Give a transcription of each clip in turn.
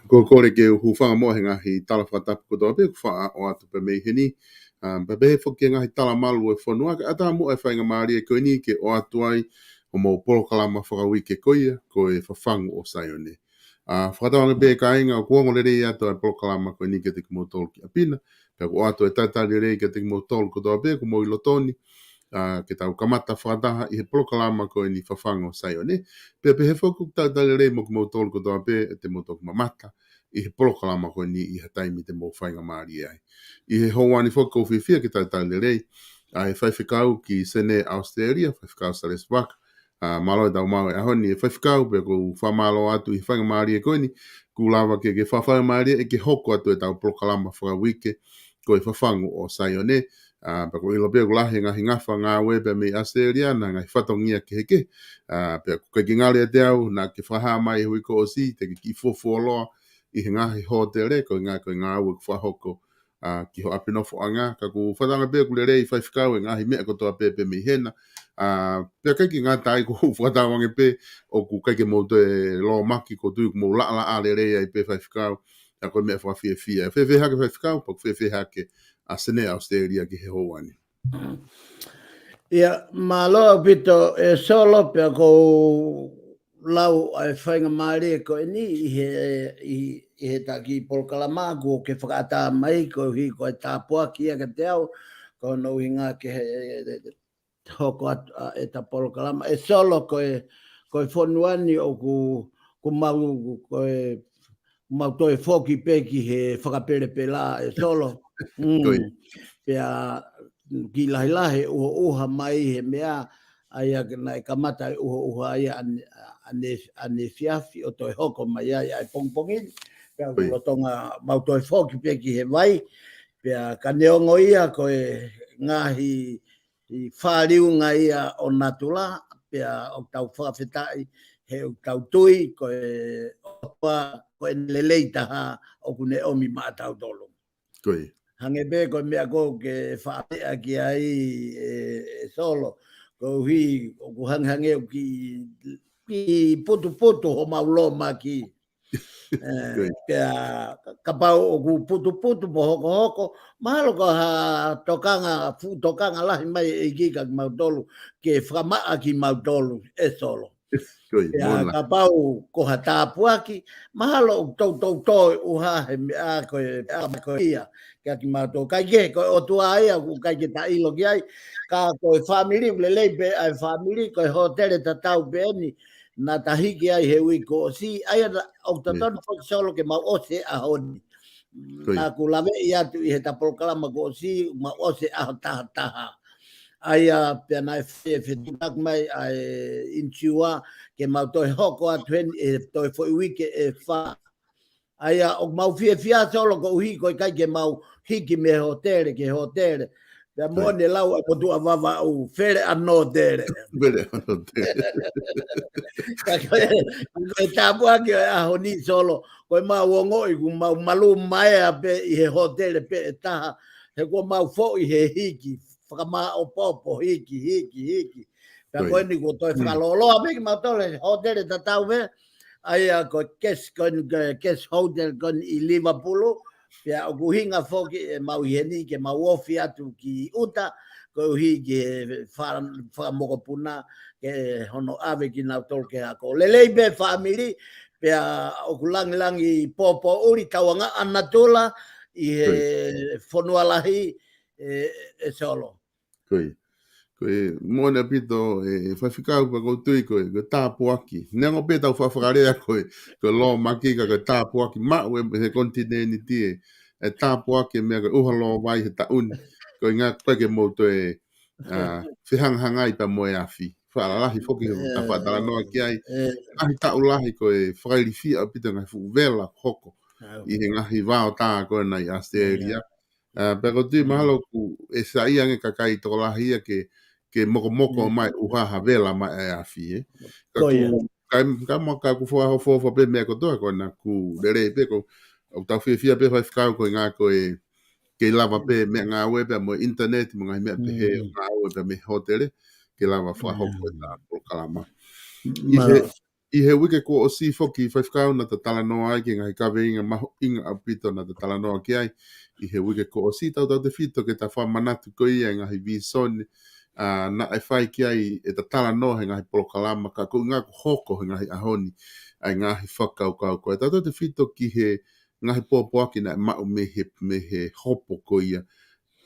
Ko kore ke hu whanga moa henga hi tala whatapu kotoa pe ku wha o atu pe mei heni. Pa behe whoki ngahi tala malu e whanua ke ata mo e whainga maari e koe ni ke o atu ai o mo polokalama whakawi ke koia ko e whafangu o SAIONE. Whakatawanga be ka inga o kuongo le rei ato e polokalama koe ni ke te kumotolu ki apina. Pe o atu e taitari rei ke te kumotolu kotoa pe ku mo ilotoni. Ke tau kamata whakataha i he polokalama koe ni whafango SAIONE. Pe he whaku taitari rei mo kumotolu kotoa pe e te motoku mamata. I he polokalama koe ni i he taimi te mo whainga maari ai. I he houani whaka o whiwhia ki taitari rei. E whaiwhikau ki Sene Australia, whaiwhikau Salesi Vaka. Malo e tau mau e ahoni e whaiwhikau pe ko whamalo atu i whainga maari e koe ni. Ku lawa ke whawhainga maari e ke hoko atu e tau polokalama whakawike ko e whafangu o SAIONE. Pa ko ilo pia kulahi ngahi ngawha ngā wepe me Australia na ngahi whatongia ke heke. Pia ko kai ngāre e te au na ke whaha mai hui ko o si te ki fufu oloa i he ngahi hotere ko ngā au e whahoko ki ho apinofo anga. Ka ku whatanga pia kule rei whaiwhikau e ngahi mea kotoa pepe me hena. Pia kai ki ngā tai ko whatawange pe o ku kai ke mou te lo maki ko tui ku mou la ale rei ai pe whaiwhikau. A koe mea whawhia fia. Whewhe hake whaiwhikau pa whewhe hake a Sene Australia ki he houani. Ia, malo pito e solo pia ko lau ai whainga maari e koe ni i he taki polokalama ko ke whakata mai ko hi ko e tāpua kia ka te au ko no hinga ke he hoko e ta polokalama e solo koe whonuani o ku mau koe mau toi whoki peki he whakapere pela e solo. Pea ki lahi uha mai he mea aia na e kamata uha aia ane fiafi o toi hoko mai ai pongpongin. Pea kulotonga mau toi whoki peki he vai. Pea ka neongo ia koe ngahi i whāriunga ia o natula. Pea o tau whakawhetai he o tau tui koe opa koe lelei taha o kune omi mātau tolo. Koe. Hange be koe mea ko ke whaapea ki ai e solo. Ko hui o ku hange o ki putu ho mauloma ki. Pea kapau o ku putu po hoko. Mahalo ko ha tokanga lahi mai e kika ki mautolu. Ke whamaa ki mautolu e solo. Pea kapau ko ha tāpuaki. Mahalo tau uha he mea koe ia. Kia ki mātou kai ke koe o tua aia ku kai ke ta ilo ki ai ka koe whamiri lelei pe ai whamiri koe ho tere ta tau pe eni na tahiki ai he ui ko si aia o tatonu solo ke mau ose a honi na ku lawe i atu i he ta polokalama ko si mau ose a taha aia pe nai whetutak mai ai inchiua ke mau toi hoko atu e toi foi wike e wha aia o mau fia solo ko uhi ko kai ke mau hiki me hotere ke hotere da mone lau a potu a vava o fere a notere Fere a notere e tapua ke a honi solo ko mau wongo i ku mau malu mai a pe i he hotere pe taha he ko mau fo i he hiki whakama o popo hiki da ko ni ko toi whakalolo a pe ki mau tole hotere ta tau me Aia ko kes hotel kon I Liverpool. Pia o kuhinga foki e mau heni ke mau ofi atu ki uta ko hi ke fa moko puna ke hono ave ki na tolke ako lelei be family pia o kulangi popo uri kawanga anatola I fonualahi e solo. Koi. Koe mona pito e whawhikau pa koutui koe tāpuaki. Nengo peta u whawhakarea koe lo maki ka tāpuaki mau he kontineni tie e tāpuaki mea koe uha lo vai he taun koe ngā kweke mouto e whihanghangai pa moe awhi. Whaalahi whoki he whatala noa ki ai. Ahi taulahi koe whakairiwhi au pita ngai whuvela hoko I he ngahi wao tā koe nei Australia. Pero tu mahalo ku e saia nge kakai toko lahia ke moko mai uhaha vela mai e awhi ka ku ka ku fo pe me ko to ko na ku lere pe ko o ta fia pe fa ko nga ko e ke lava pe me nga web mo internet mo nga me pe he nga web me hotel ke lava fa hoko ta POLOKALAMA I he wike ko o si foki fa na ta tala no ai ke nga ka venga ma inga apito na ta tala no ki ai I he wike ko o si tau te fito ke ta wha manatu ko ia ngā hi visone na ai whai ki ai e ta tala no he ngā hi POLOKALAMA ka ko ngā hoko he ngā hi ahoni ai ngā hi whakau kau ko e tau te fito ki he ngā hi pōpoaki na mau me he hopo ko ia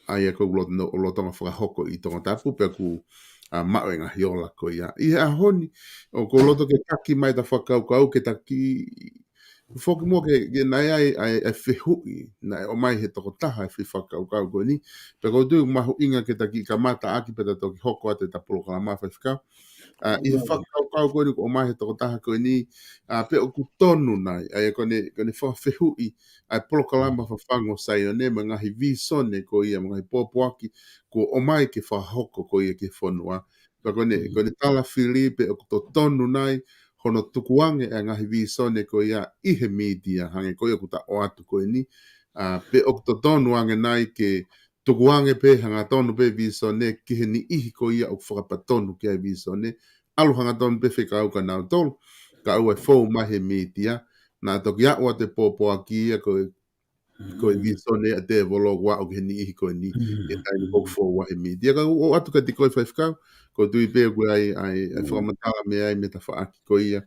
ai e ko ulotonga whakahoko I tonga tapu pe ku mau ngā hi ola ko ia I he ahoni o ko loto ke taki mai ta whakau kau ke taki Foki mo ke nai ai whihui, nai o mai he toko taha e whiwhakau kau koe ni. Pe ko tu mahu inga ke taki ka mata aki pe ta toki hoko ate ta POLOKALAMA whiwhikau. I he whakau kau koe ni ko o mai he toko taha koe ni. Pe o ku tonu nai, ai kone whihui, ai POLOKALAMA FAFANGU SAIONE ma ngahi visone ko ia, ma ngahi pōpoaki, ko o mai ke whahoko ko ia ke whanua. Pe kone tala whiri pe o ku to tonu nai, hono tukuange e ngahi visone ko ia I he media hange ko ia kuta o atu ko ni pe o to tonu ange nai ke tukuange pe hanga tonu pe visone ki he ni ihi ko ia o whakapatonu ki ai visone alu hanga tonu pe whika au ka nau tolu ka au e fau mai he media na toki a o te popo aki ia ko visone a te volo wa o ki he ni ihi ko ni e taini o fau wa he media ka o atu ka tiko e whika ko tui pe koe ai whakamatala me ai me ta whaaki ko ia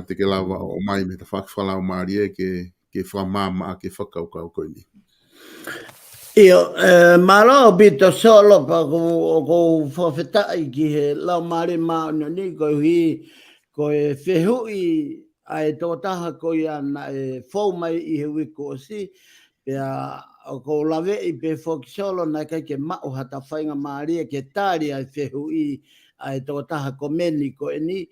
te ke lawa o mai me ta whakawhalau maari e ke whamama a ke whakau kau koe ni. Io, malo bito solo pa ko whawhetai ki he lau maari mao ni ko e whehui ai tō taha ko ia na e whau mai I he wiko o si pia ko lawe I pe whoki solo na kai ke mao hata whainga maari ke tāri ai whehui ai tō taha ko meni ko e ni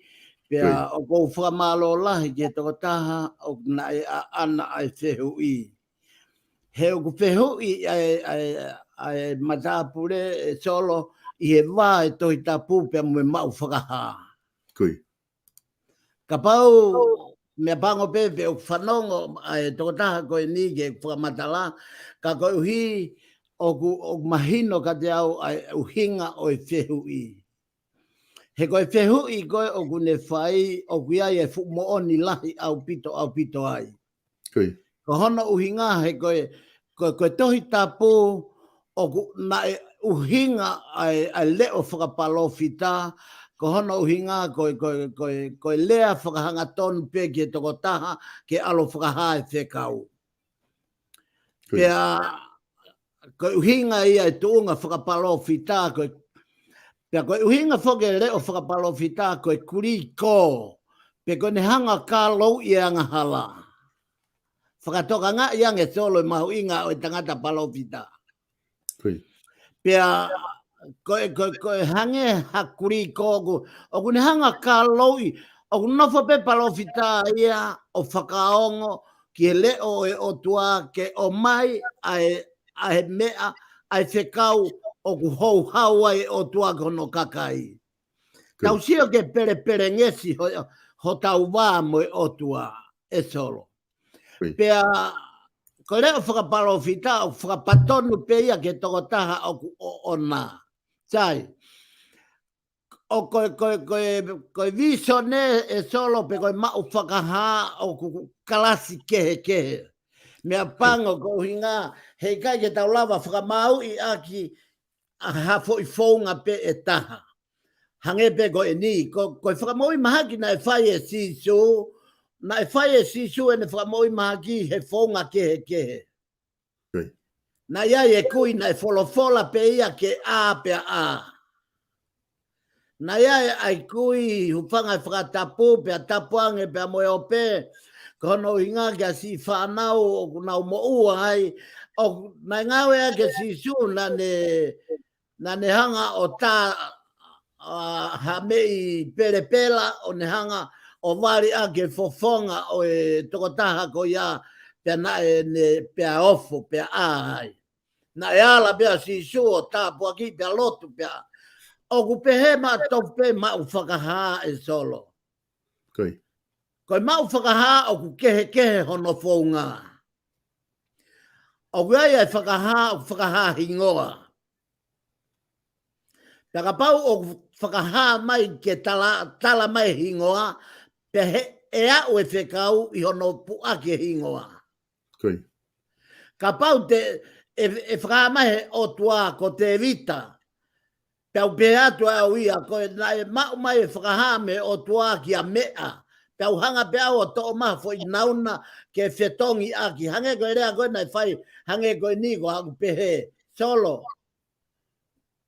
pia o ko whamalo lahi ke tō taha o na e ana ai whehui. He o ku whehui ai matapure solo I he wā e tohi tapu pia mwe mau whakaha. Kui. Ka pau mea pango pepe o whanongo ai tō taha koe ni ke whakamatala ka koe uhi o mahino ka te au ai uhinga o e whehui. He koe whehui koe o kune whai o kuiai e mooni lahi au pito ai. Kui. Ko hono uhinga he koe tohi tapu o na e uhinga ai leo whakapalofita ko hono uhinga koe lea whakahanga tonu pe ke toko taha ke alo whakahae whekau. Pea koe uhinga ia e tuunga whakapalofita pea koe uhinga whoke leo whakapalofita koe kuri ko pe koe ne hanga ka lou I anga hala. Whakatoka ngā iange solo I mahu inga o I tangata palofita. Pea koe hange hakuri kōku o kune hanga ka loi o kunofo pe palofita ia o whakaongo ki he leo e o tua ke o mai ai mea ai whekau o ku hou hau ai o tua kono kakai. Tau sio ke pere ngesi ho tau wā mo o tua e solo. Pea ko leo whakapalofita o whakapatonu pe ia ke toko taha o nā. Tai, o koe viso ne e solo pe koe mau whakaha o kalasi kehe. Mea pango ko hinga hei kai ke tau lava whakamau I aki a hafo I whaunga pe e taha. Hange pe koe ni, koe whakamau I mahaki na e whai e sisu, na e whai e sisu e ne whakamau I mahaki he whaunga kehe. Na ia e kui na e wholofola pe ia ke a pe a. Na ia ai kui hupanga whakatapu pe a tapuange pe a moe o pe, kono inga ke si whanau o nau mo ua ai, o na ngawe a ke si su na ne hanga o ta ha mei perepela o ne hanga o wari a ke fofonga o e tokotaha ko ia pe na ne pe a ofo pe a ai. Na e ala pe a si su o tapua ki pe a lotu pe a. O ku pehe ma tope ma u whakaha e solo. Koe ma u whakaha o ku kehe hono whaunga. O ku ai e whakaha hingoa. Paka pau o ku whakaha mai ke tala mai hingoa, pehe e au e whekau I hono puake hingoa. Ka pau e whakaha mai o tua ko te vita, Pau pe atu au ia, koe na e mau mai e whakaha me o tua ki a mea. Pau hanga pe au o tō maha fo I nauna ke whetongi aki. Hange koe rea koe na whai, hange koe ni ko haku pehe. Solo.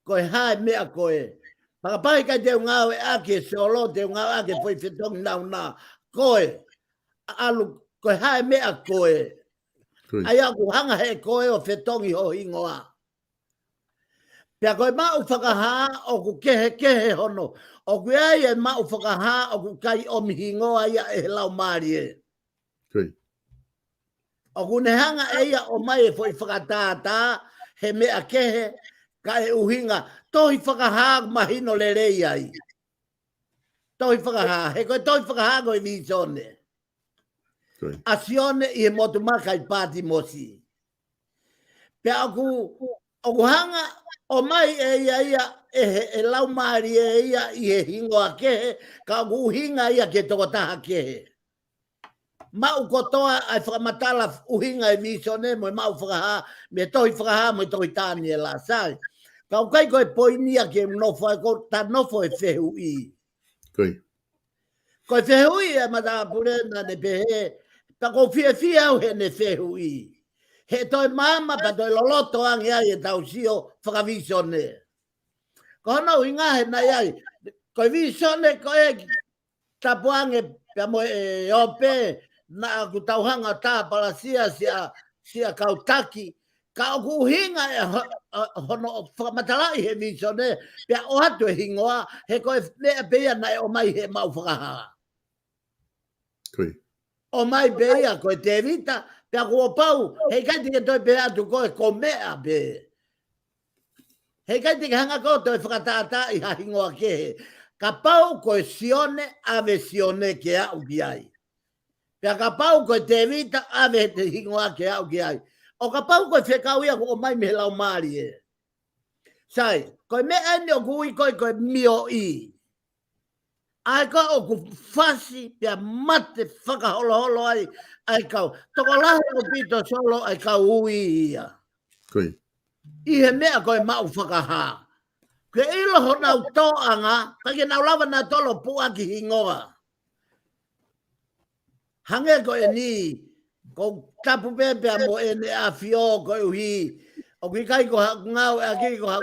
Koe hae mea koe. Pakapai kai te ngau e aki solo, te ngau aki fo I whetongi nauna. Koe. Alu, koe hae mea koe. Ai aku hanga he koe o whetongi ho hingoa. Pea koe mau whakaha o ku kehe hono. O ku ai e mau whakaha o ku kai o mihingoa ia e lau maari e. O ku nehanga e ia o mai e fo I whakatātā he mea kehe ka e uhinga. Tohi whakaha mahino le rei ai. Tohi whakaha. He koe tohi whakaha koe visone. A sione I he motu maka I pāti mosi. Pea o ku hanga o mai e ia e lau maari e ia I he hingoa kehe, ka ku uhinga ia ke tokotaha kehe. Mau kotoa ai whakamatala uhinga e visone mo mau whakaha, me tohi whakaha mo tohi tāni e la sai. Ka ukai koe poinia ke nofo e ko ta nofo e whehu I. Koe whehu I e mata purena ne pehe, pa ko fia au he ne whehu I. He toi mama pa toi loloto angi ai e tau sio whakavisone. Ko hono inga he nai ai, koe visone koe tapuange pia mo e ope na ku tauhanga tā palasia sia kautaki, ka oku hinga e hono whakamatala I he visone, pia o hatu e hingoa, he koe lea pia na e o mai he mau whakaha. O mai pia koe te vita, pia kua pau, hei kai tike toi pe atu koe ko mea pe. Hei kai tike hanga koe toi whakatātā I ha hingoa kehe. Ka pau koe sione ave sione ke au ki ai. Pia ka pau koe te vita ave te hingoa ke au ki ai. O ka pau koe whekau ia ko mai me lau maari e. Sai, koe mea ene o kui koe mio I. Ai ka o ku fasi pia mate whakaholo ai kau. Toko lahe o pito solo ai kau ui ia. I he mea koe mau whakaha. Ke ilo ho nau toanga, kake nau lava na tolo pua ki hingoa. Hange koe ni, ko tapu pepea mo ene a fio koe uhi. O ki kai ko ngau e aki ko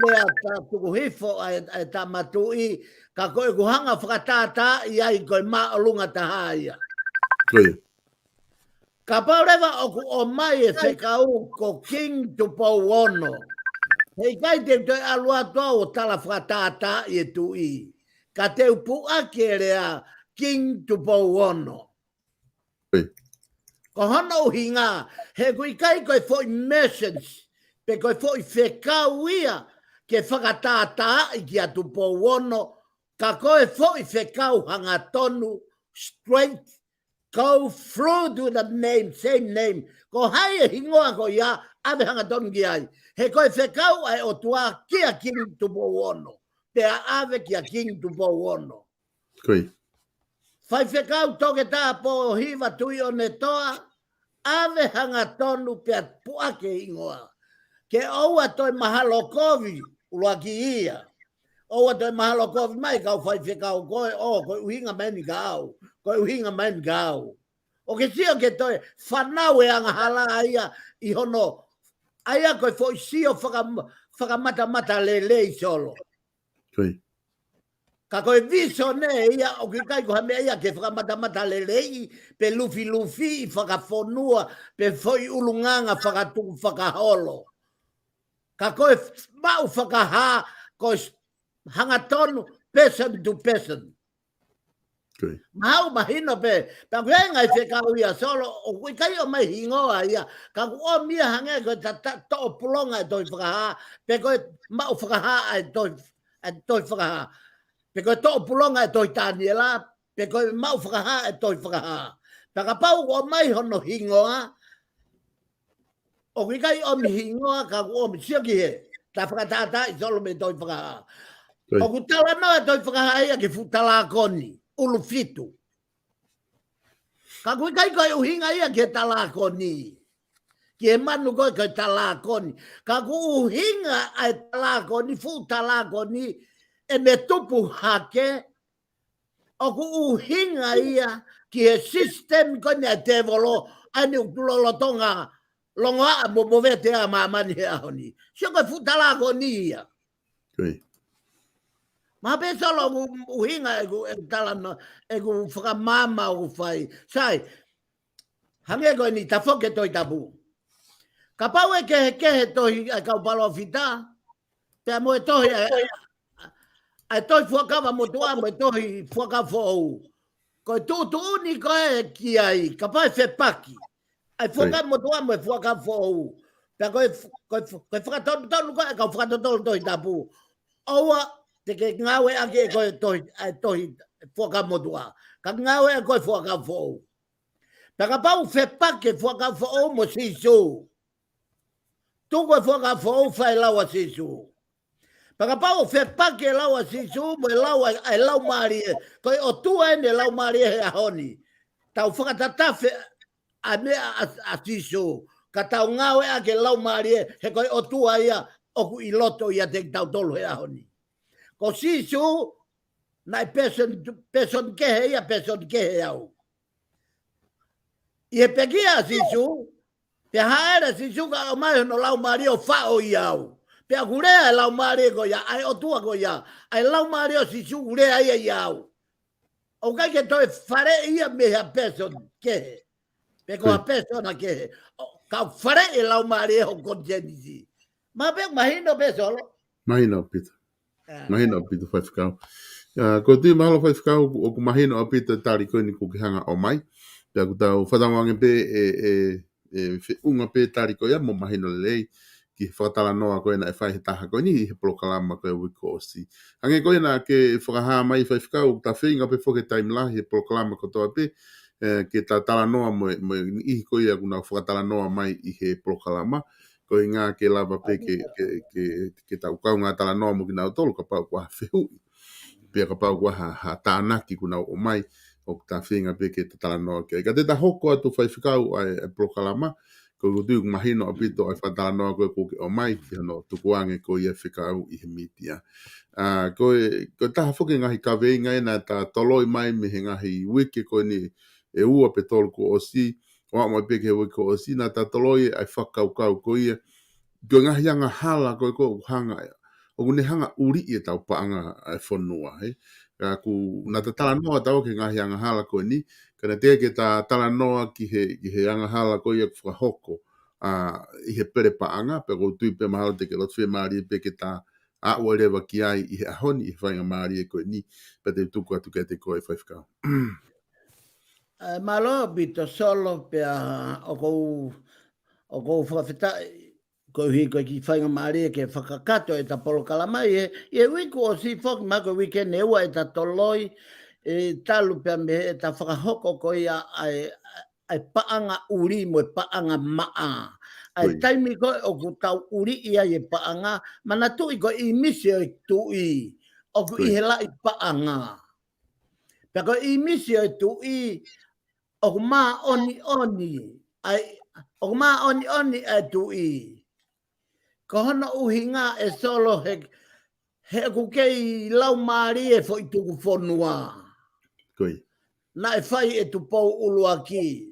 lea ta tuku hifo ai ta matui, ka koe kuhanga whakatātā I ai koe maa lunga tahaia. Ka paurewa oku o mai e whekau ko King Tupo Wono. Hei kai te toi alua toa o tala whakatātā I e tui. Ka te upua ke rea King Tupo Wono. Ko hono hinga, he kui kai koe foi message, pe koe foi whekau ia ke whakatātā I ki a Tupo Wono, ka koe foi whekau hanga tonu, straight, go through to the name, same name. Ko hai e hingoa ko ia, ave hanga tonu ki ai. He koe whekau ai o tua kia King Tupo Wono. pe ave ki a king tu po ono. Koi. Fai whekau toke tā po hiva tui o ne toa, ave hanga tonu pe puake ingoa. Ke oua toi mahalo kovi ua ki ia. Oua toi mahalo kovi mai kau fai whekau koe, koe uhinga meni kau, koe uhinga meni kau. O ke sio ke toi whanau e anga hala ia i hono, aia koe fo sio whakamata le solo. Koi. Ka koe viso ne ia o ki kai ko hame ia ke whakamata lelei pe lufi i whakafonua pe foi ulunganga whakatuku whakaholo. Ka koe mau whakaha koe hangatonu person to person. Koi. Mau mahino pe, pa koe ngai whekau ia solo o koe kai o mai hingoa ia. Ka koe o mia hange koe ta to pulonga e toi whakaha pe koe mau whakaha e toi whakaha. Pe koe tō pulonga e toi tāniela, pe koe mau whakaha e toi whakaha. Paka pau o mai hono hingoa, o ki kai o mi hingoa ka o mi sioki he, ta whakatata i solo me toi whakaha. O ku tala no e toi whakaha ia ki futala koni, ulu fitu. Ka kui kai koe uhinga ia ki tala koni. Ki e manu koe koe tala koni. Ka ku uhinga ai tala koni, futala koni, e me tupu hake, o ku uhinga ia ki e system kone a te volo, ane ukulolo tonga, longa a vete a mamani he ahoni. Sio koe futala koni ia. Koi. Ma pe solo uhinga e talano, e ku whakamama o fai. Sai, hange koe ni tafoke toi tapu. Ka pau e kehe toi a kaupalo fita, pe mo e tohi ai toi fuakawa motua mo tohi fuaka fo ko tu ni ko e ki ai ka pai fe paki ai fuaka motua mo fuaka fo ta ko fuaka ton ko ka fuaka ton toi tapu owa te ke ngawe ake ko toi fuaka motua ka ngawe ko fuaka fo ta ka pau fe paki fuaka fo mo sisu tu ko fuaka fo fai lawa sisu. Paka pau fe pake lawa sisu mo lawa ai lau mari ko o tua ene lau mari he ahoni tau whakatata fe a me a sisu ka tau ngawe ake lau mari he ko o tua ia o ku iloto ia te tau tolu he ahoni ko sisu nai person ke he ia person ke he au i he pekia sisu pe haere sisu ka o mai no lau mari o fao iau pe gurea lau mare ko ya ai o tua ko ya ai lau mare o si su gurea ia iau o kai ke toi fare ia me a person ke pe ko a persona ke ka fare e lau mare o konjenisi ma pe mahino pe solo Mahino pita. Mahino pita fai whakau. Ko tui mahalo fai whakau o ku mahino a pita tari koe ni ko ki hanga o mai. Pea ku tau whatangange pe unga pe tari koe mo mahino lelei. Ki whakatala noa koe na e whai he taha koe ni he polokalama koe wiko osi. Hange koe na ke whakaha mai whai whakau ta whinga pe whoke taim la he polokalama kotoa pe ke ta tala noa mo ihi koe a kuna whakatala noa mai i he polokalama koe ngā ke lava pe ke ta ukau ngā tala noa mo ki nao tolu ka pau kua whehui. Pea ka pau kua ha tānaki kuna o mai o ta whinga pe ke ta tala noa ke. Ka te ta hoko atu whai whakau ai polokalama ko tu mahino apito ai fatala no ko o mai ki no tukuange ko ia whekau i he mitia. Ko taha whuke ngahi ka veinga na ta toloi mai me he ngahi wiki ko ni e ua pe tolu ko osi o mai peke he wiki ko osi na ta toloi ai whakaukau ko ia ko ngahi anga hala ko hanga o ne hanga uri e tau paanga ai whanua he. Ku na ta tala noa tau ke ngahi anga hala ko ni kana te ke ta tala noa ki he anga hala ko ia whakahoko i he pere paanga pe ko tui pe mahalo te ke lot whi maari pe ke ta a uarewa ki ai i he ahoni i whainga maari e koe ni pe te tuku atu ke te koe whaifkau. Malo bito solo pe o kou whakawhitai ko hi ko ki whainga maari ke whakakato e ta polokalama e wiku o si whok mako weekend e ua e ta toloi e talu pe me e ta whakahoko ko ia ai paanga uri mo e paanga maa. Ai taimi ko o ku tau uri ia e paanga mana tui ko i misi o tui o ku I he lai paanga. Peko I misi o tu I o ku maa oni ai o ku maa oni ai tu I. Ko hana uhinga e solo he ku kei lau maari e fo I tuku whonua. Na e whai e tu pou ulua ki.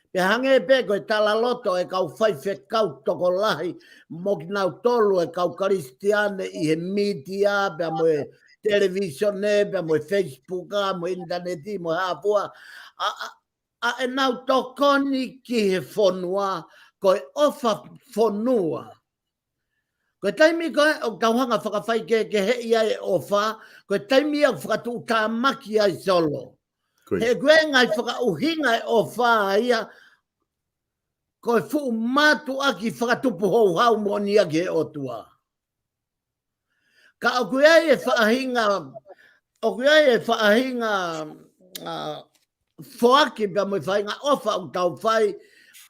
Pe hange pe koe tala loto e kau whai whekau toko lahi mo ki nau tolu e kau karistiane I he media, pe mo e televisione, pe mo e Facebook, mo interneti, mo hapua. A e nau tokoni ki he whonua, koe ofa whonua. Koe taimi koe o tauhanga whakawhai ke he ia e ofa, koe taimi au whakatu tāmaki ai solo. He koe ngai whakauhinga e ofa ia, koe fu matu aki whakatupu hou hau moni aki he otua. Ka o koe e whaahinga, whoaki pia mo whainga ofa o tau whai,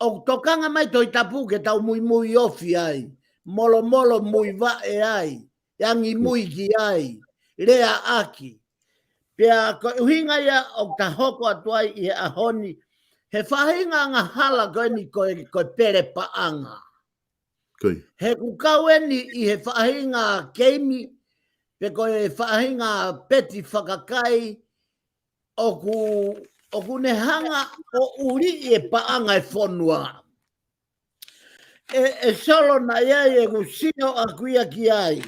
o tokanga mai toi tapu ke tau mui ofi ai, molo mui va e ai, yangi mui ki ai, rea aki. Pia ko uhinga ia o ta hoko atuai I ahoni, he whahinga ngā hala koe ni koe pere paanga. He kukau eni I he whahinga keimi, pe koe whahinga peti whakakai, o ku ne hanga o uri e paanga e whonua. E solo na iai e kusio a kuia ki ai.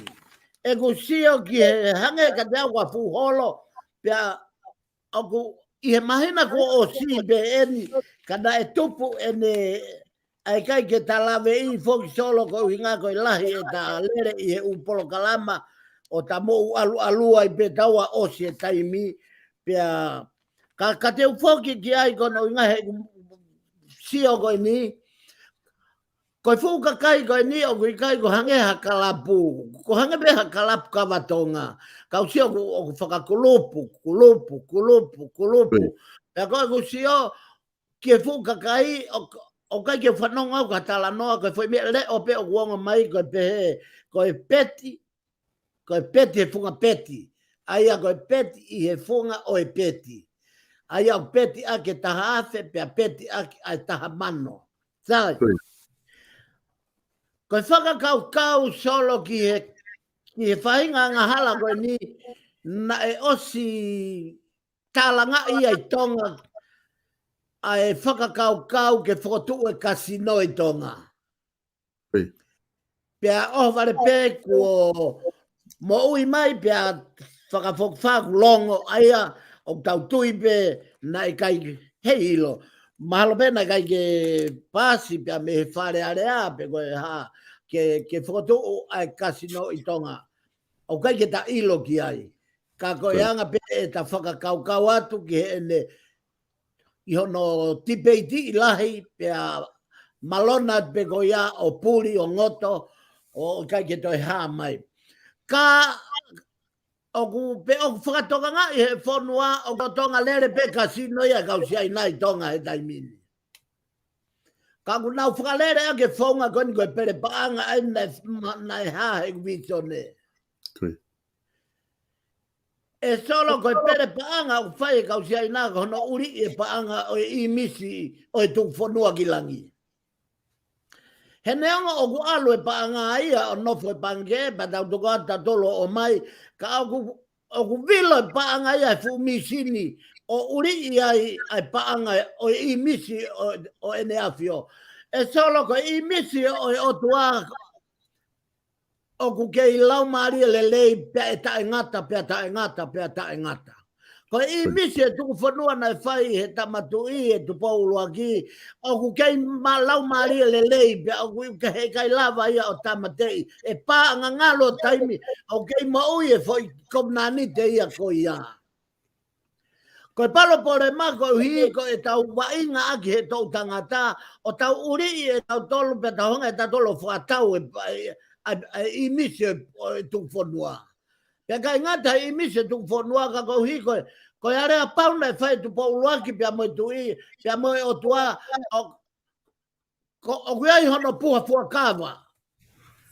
E kusio ki he hange ka te awa fuholo, pia aku I he mahina ko o sibe eni, kada e tupu ene ai kai ke talawe I foki solo ko hinga ko lahi e ta lere I he POLOKALAMA o ta mo alua I pe taua osi e taimi, pia ka te ufoki ki ai kono inga he sio ko ni, ko fuka kai ko ni o kai ko hange hakalapu ko hange be hakalapu kavatonga ka sio ko whakakulupu ya ko sio ke fuka kai o kai ke whanonga ka tala noa ko foi le o pe o wonga mai ko pe ko peti he funga peti aia ko peti I he funga o peti aia o peti ake taha afe pe peti ake ai taha mano sai. Koe whakakau solo ki he whainga ngā hala koe ni na e osi tālanga I ai tonga a e whakakau ke whakotu e kasino I tonga. Pea whare pe kua mo ui mai pea whakawhaku longo aia o tau tui pe na e kai hei ilo. Mahalo pe na kai ke pasi pea me he whare area pe koe haa. Ke whakatu ai kasino I tonga. O kai ke ta ilo ki ai. Ka koe anga pe e ta whakakau atu ki he ene I hono tipeiti I lahi pea malona pe koe ia o puri o ngoto o kai ke toi haa mai. Ka o whakatoka nga I he whonua o tonga lere pe kasino ia kausia I nai tonga he taimini. Ka nau whakalere ake whaunga koni koe pere paanga ai nai haa he kumitone. E solo koe pere paanga o whai kausia ina kono uri e paanga o I misi o tuk whanua ki langi. He neonga o ku alu e paanga ia o nofo e pange pa tau tukata tolo o mai ka o ku vilo e paanga ia e fu misini o uri ai paanga o I misi o ene afio. E solo ko I misi o tua o ku kei lau maari le lei pia e tae ngata. Ko I misi e tuku whanua na whai he tamatu I e tu paulua ki o ku kei lau maari le lei pia o ku he kai lava ia o tamatei e pā ngangalo taimi o kei maui e foi komnani te ia ko ia. Ko palo pore mako hi ko e tau wainga aki he tau tangata o tau uri e tau tolu pe tau hanga e tau tolu whakatau I misi e tuk whanua. Pea kai ngata I misi e tuk whanua ka ko hi ko e area pauna e whai tu pauluaki pea moe tu I pea moe o tua o kuai hono puha fuakawa.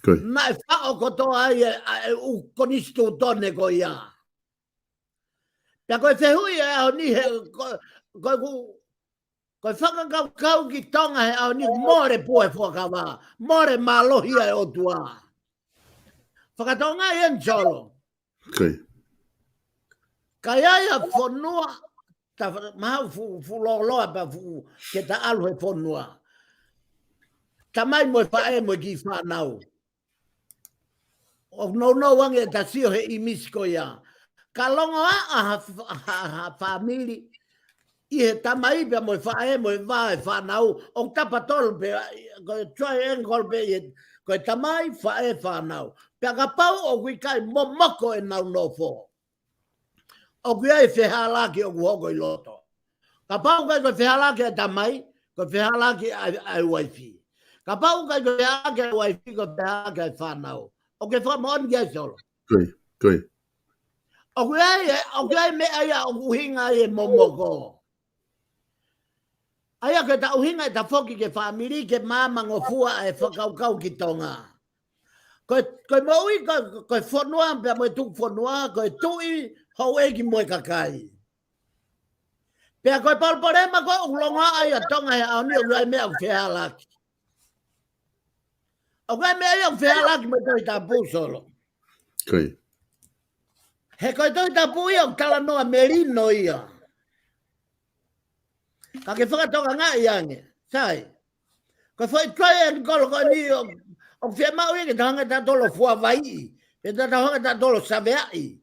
Koi. Na e whao kotoa ai u konistu tone ko ia. Pea koe whehui e au ni he koe whakakau ki tonga he au ni more pue whakawa. More malohia e o tua. Whakatonga e en solo. Koi. Kai aia whanua, maha fuloloa pa ke ta alu he whanua. Tamai mo whae mo ki whanau. O no wange ta sio he imisko ia. Ka longa ha family, i he tamai pe mo whae mo vae whanau, o tapa tolpe, ko triangle pe, ko tamai whae whanau. Pea ka pau o kui kai momoko e nau no fo. O kui ai whehalaki o kuhoko i loto. Ka pau kai ko whehalaki a tamai, ko whehalaki ai waifi. Ka pau kai ko whehalaki ai waifi, ko whehalaki ai whanau. O ke whamon kia solo. Koi. O kui me aia o kuhinga e momoko. Aia ke ta uhinga e ta whoki ke whamiri ke māmango fua e whakaukau ki tonga. Koe maui, koe whanua, pia moe tuk whanua, koe tui, hau eki moe kakai. Pea koe palporema koe ulonga ai a tonga he au ni o kai mea whehalaki. O kai mea whehalaki me toi tapu solo. Koi. He koe toi tapu ia o tala noa merino ia. Ka ke whakatonga ngā iange, sai. Koe whai trai e kolo koe ni o whia mau i ke tahanga ta tolo fua vai. Ke ta tahanga ta tolo saveai.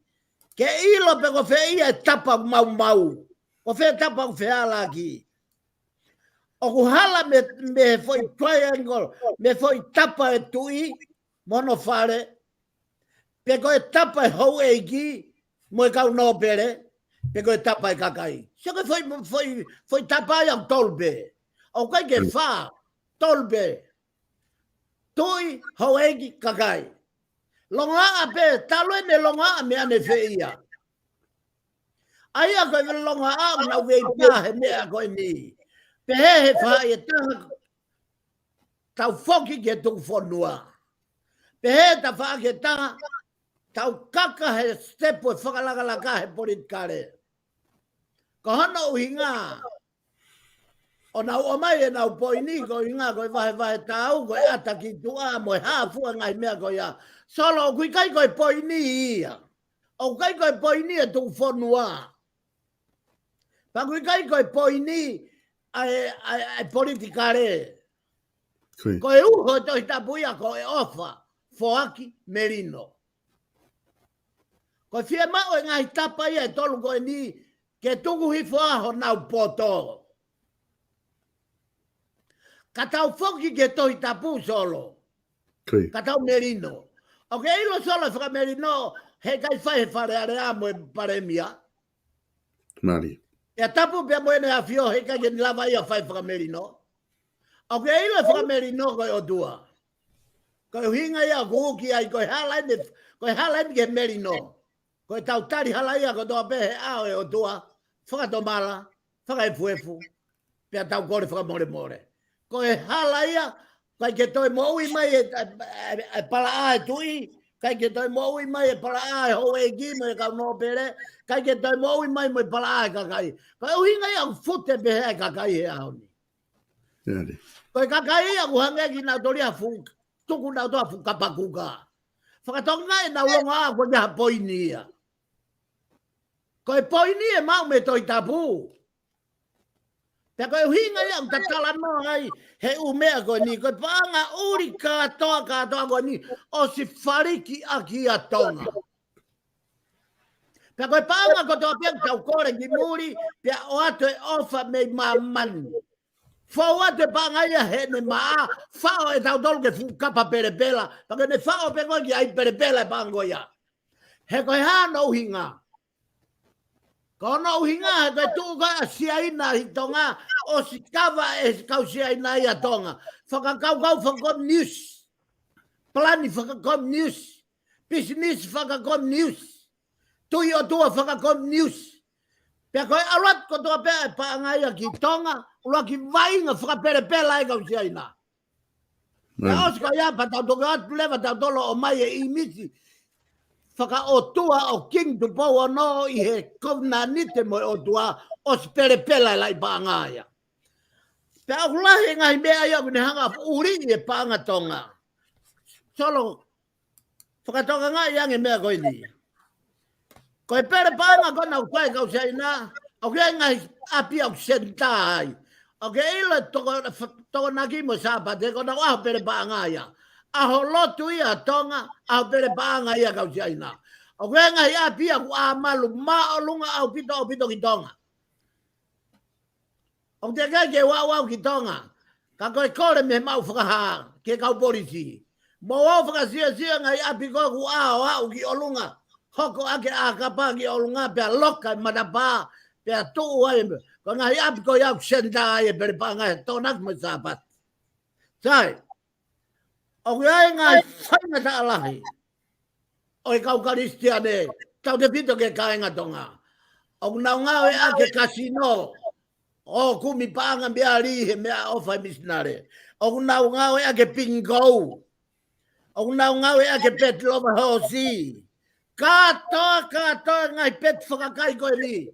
Ke ilo pe ko whea ia e tapa mau. Ko whea tapa o whehalaki. O kuhala me foi triangle, me foi tapa e tui, mono whare, pe koe tapa e hou e ki, mo e kau no pere, pe koe tapa e kakai. Se koe foi tapa e au tolpe. O kai ke wha, tolpe, tui, hou e ki, kakai. Longa a pe, talo e me longa a me ane whea. Aia koe me longa a na wei pahe mea koe ni. Pe he whae e taha tau whoki ke tuku whanua. Pe he ta whae ke taha tau kaka he stepo e whakalaka he politikare. Ko hana uhinga. O nau o mai e nau poini ko inga koe vahe tau koe ata ki tua mo e hafua ngai mea koe ia. Solo kui kai koe poini ia. O kai koe poini e tuku whanua. Pa kui kai koe poini ai politikare. Ko e uho toi tapuia ko e ofa foaki merino. Ko fia mau e ngai tapa ia e tolu ko e ni ke tuku hifo aho nau poto. Ka tau foki ke toi tapu solo. Ka tau merino. O ke ilo solo whaka merino he kai whai he whare are mo e paremia. Mari. E tapu pia mo ene a fio he kai ke lava ia whai whaka merino. O ke ilo whaka merino koe o tua. Koe hinga ia kuki ai koe halaini ke merino. Koe tau tari halaia ko toa pehe ao e o tua. Whakatomala, whakaifuefu. Pia tau kore whakamore. Koe halaia, kai ke toi moui mai e pala ae tui. Kai ke toi moui mai e pala ae ho e gimo e kau no pere. Kai ke toi moui mai mo e pala ae kakai. Koe hinga ia fute pehe kakai he aoni. Koe kakai ia kuhangeki na toria fuka. Tuku nau toa fukapakuka. Whakatonga e nau longa a koe ha poini ia. Koe poini e mau me toi tapu. Pea koe hinga ia ta tala no ai he umea koe ni. Koe paanga uri katoa koe ni. O si whariki aki a tonga. Pea koe paanga koe toa pia tau kore ki muri. Pea o ato e ofa me mamani. Fua te pangaia he ne maa, fao e tau tolu ke fukapa perepela, pake ne fao pe koe ki ai perepela e pangoia. He koe haa no uhinga. Ko no uhinga he koe tuu koe a siaina hi tonga, o si kava e kau siaina i a tonga. Whakakau whakakom news. Plani whakakom news. Business whakakom news. Tui o tua whakakom news. Pea koe arat ko toa pea e paangaia ki tonga, ula ki vainga whakaperepela e kau siaina. E os ka ia pa tau toka atu lewa tau tolo o mai e imisi. Whaka o tua o king tu pau no i he kovna nite mo o tua o spere pela lai paangaya. Pe au lahi ngai mea ia kune hanga uri e paanga tonga. Solo whakatonga ngai iange mea koe ni. Koe pere paanga kona u koe kau seina. O ke ngai api au sentai. O ke ila toko naki mo sapa te kona waho pere paanga ia. Aho lotu ia tonga, aho pere paanga ia kau seina. O ke ngai api aku amalu maolunga au pito ki tonga. O te kai ke wau ki tonga. Ka koe kore me mau whakaha ke kau polisi. Mo wau whakasia ngai api koe ku au ki olunga. Hoko ake a kapa ki olunga pia loka madapa pia tuu ai. Ko ngai api koe au senda ai pere paanga e tonak mo sapat. Sai. O kai ngai whainga ta alahi. Oi kau karistiane. Tau te pito ke kainga tonga. O nau ngawe ake kasino. O kumi paanga mea rihe mea ofa misnare. O nau ngawe ake pingo. O nau ngawe ake pet lova hosi. Katoa ngai pet whakakai koe ni.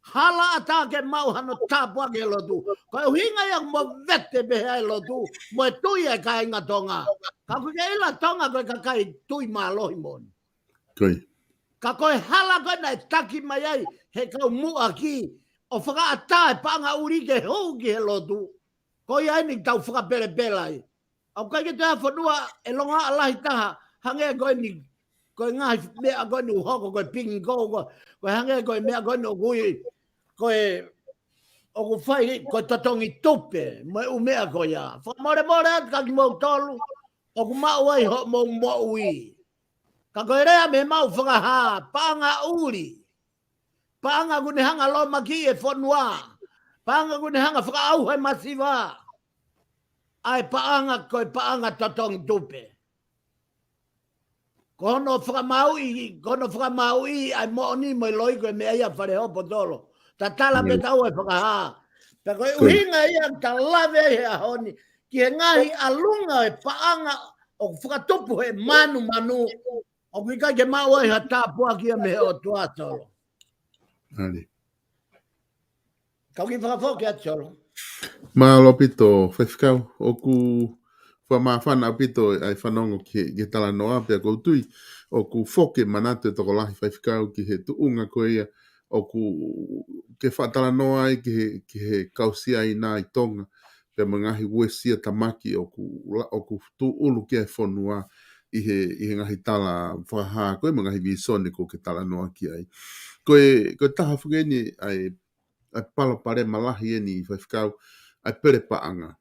Hala ata ke mau hano tapua ke lotu. Koe hinga yang mo vete behe lotu. Mo e tui e kainga tonga. Ka koe ila tonga koe kakai tui malohi mon. Koe. Ka koe hala koe nai taki mai ai he kau mua ki. O whakaata e panga uri ke hou ki he lotu. Koe ai ni tau whakapere pelai. Au kai ke te whanua e longa alahi taha. Hange koe ni koe ngai mea koe ni uhoko koe pingo. Koe hange koe mea koe ni ukui. Koe o ku whai koe tatongi tupe. Moe umea koe ia. Whakamore at kaki mau tolu. O ku mau ai ho mau ui. Ka koe rea me mau whakaha. Panga uri. Paanga kune hanga lo maki e whanua. Paanga kune hanga whakaau hai masiwa. Ai paanga koe paanga tatong tupe. Kono whakamau i ai mooni moi loi koe mea ia whare hopo tolo. Ta tala me tau e whakaha. Pe koe uhinga ia ta lave he ahoni. Ki he ngahi alunga e paanga o whakatupu he manu. O kika ke mau ai ha tāpua kia me he o tua tolo. Ali. Kau ki whakafoke at solo. Ma lo pito whaifikau o ku whamawhana pito ai whanongo ki tala noa pia koutui o ku whoke manatu e toko lahi whaifikau ki he tuunga koe ia o ku ke whatala noa ai ki he kausia i nā i tonga pia mangahi uesia tamaki o ku tu ulu ki e whanua i he ngahi tala whaha koe mangahi visone ko ke tala noa ki ai. Koe taha whugeni ai palo pare malahi e ni whaifikau ai pere paanga.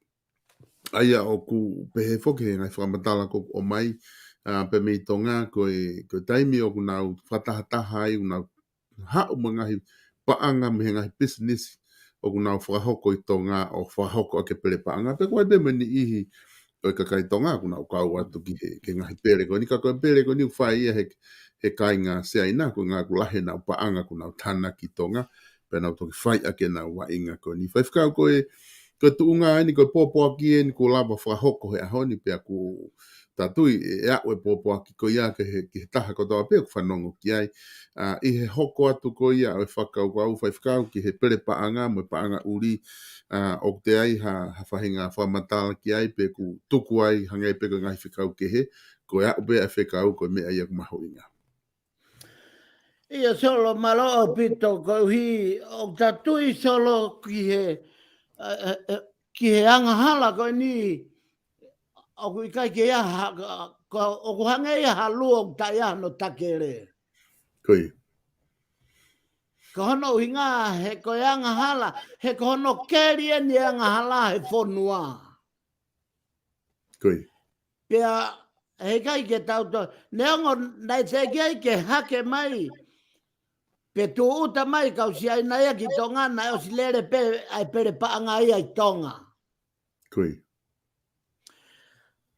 Aia o ku pehe whoke ngai whakamatala ko o mai pe mei tonga koe taimi o ku nau whatahataha ai unau hau mangahi paanga me ngahi business o ku nau whakahoko i tonga o whakahoko ake pere paanga. Pe koe be meni ihi o kakai tonga ku nau kau atu ki he ngahi pere ko ni ka koe pere ko ni whai ia he kai ngā sea ina ko ngā ku lahe nau paanga ku nau tana ki tonga pe nau toki whai ake nau wa inga ko ni whaifkau koe tuunga ni koe pōpōa ki e ni ko lava whakahoko he ahoni pe aku tatui e au e pōpōa ki ko ia ke he taha kotoa pe ku whanongo ki ai i he hoko atu ko ia o e whakau kau whaifkau ki he pere paanga mo paanga uri o te ai ha whahinga whamatala ki ai pe ku tuku ai hangai pe ko ngai whikau ke he ko e au pe a whikau ko mea ia kumaho inga. Ia solo malo o pito ko hi o tatui solo ki he anga hala ko ni o ku kai ke ia ko o ku hanga ia halu o ta ia no takere. Koi. Ko hono hinga he ko anga hala he ko hono keri ni anga hala he fonua. Koi. Pea he kai ke tau to neongo nai se ke hake mai. Pe tu uta mai kau si ai nai ki tonga na o si lere pe ai pere paanga ai tonga. Koi.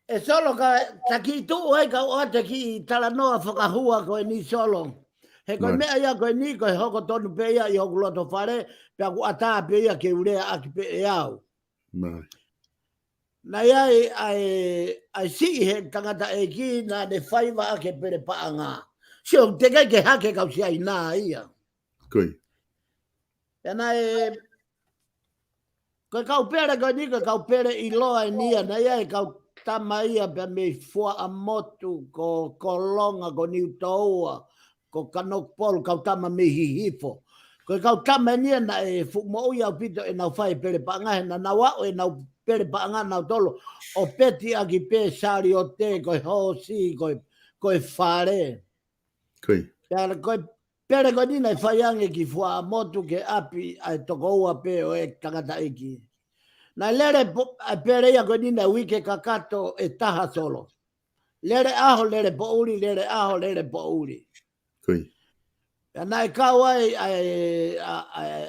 E solo ka taki tu ai ka o te ki tala noa whakahua koe ni solo. He koe mea ia koe ni koe hoko tonu pe ia i hoku loto whare pe aku ata pe ia ke urea aki pe e au. Mai. Nai ai si he tangata e ki na de whaiva ake pere paanga. Sio te kai ke hake kau si ai nā ia. Koi. Tēnā ko kau pere ko ni ko kau pere I loa I nia na ia kau tama ia pe me fua a motu ko kolonga ko ni utaua ko kanok pol kau tama me hihifo. Ko kau tama nia na fu mo ia pito e nau whai pere paanga na na wao e nau pere paanga nau tolo o peti aki pe sari o te ko ho si ko whare. Koi. Tēnā ko pere ko ni na whaiange ki fua a motu ke api ai toko ua pe o e tangata iki. Na lere pere ia ko ni na wike kakato e taha solo. Lere aho, lere po uri, lere aho, lere po uri. Koi. Nā e kawai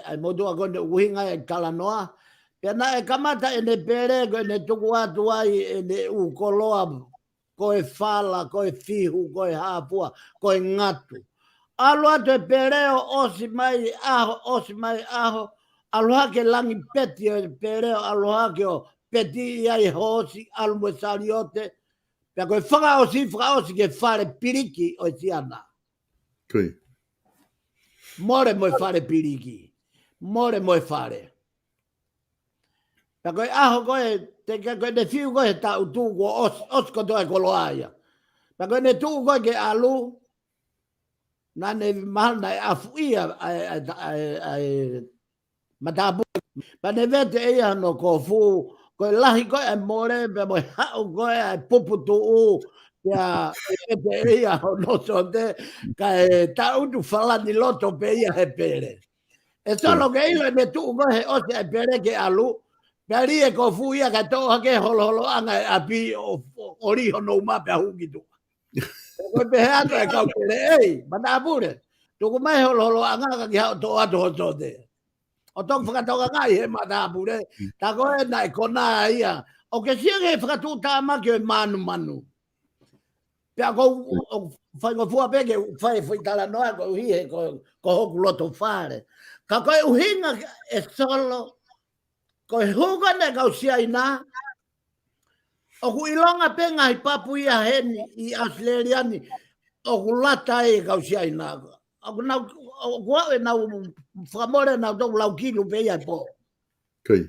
ai modua kone uhinga e talanoa. Nā e kamata e ne pere ko ne tuku atu ai e ne ukoloa ko e whala, ko e fihu, ko e hapua, ko e ngatu. Alo atu e pereo osi mai aho, aloha ke langi peti o pereo, aloha ke o peti iai hosi, alumwe sariote, pia koe whanga osi ke whare piriki o tiana. Koi. More moe whare piriki, more moe whare. Pia koe aho koe, te koe ne whiu koe ta utu ko os ko toi koloaia. Pia koe ne tu koe ke alu, na ne mahana e afuia ai matapu. Pa ne vete ia no ko fu, ko lahi ko e more, pe mo hau ko e puputu u, ya vete ia no sonte, ka e ta utu falani loto pe ia he pere. E solo ke ilo ne tu ko he ose e pere ke alu, pe rie ko fu ia ka toha ke holo anga e api o riho no mape a hukitu. Ko pe he ato e kau pere, ei, matapure, tuku mai holo anga ka ki hao to ato hosote. O tōku whakatoka ngai he matapure, ta koe na e kona ia. O ke siang he whakatu tāma ki o manu. Pea kou whaingo fua peke, whai tala noa ko uhihe ko hoku loto whare. Ka koe uhinga e solo, koe huka ne kau siaina, o ku ilonga penga hi papu ia heni I Australiani, o ku lata e kau siaina. O ku au e nau whamore nau tōku lau kilu pe ia po. Koi.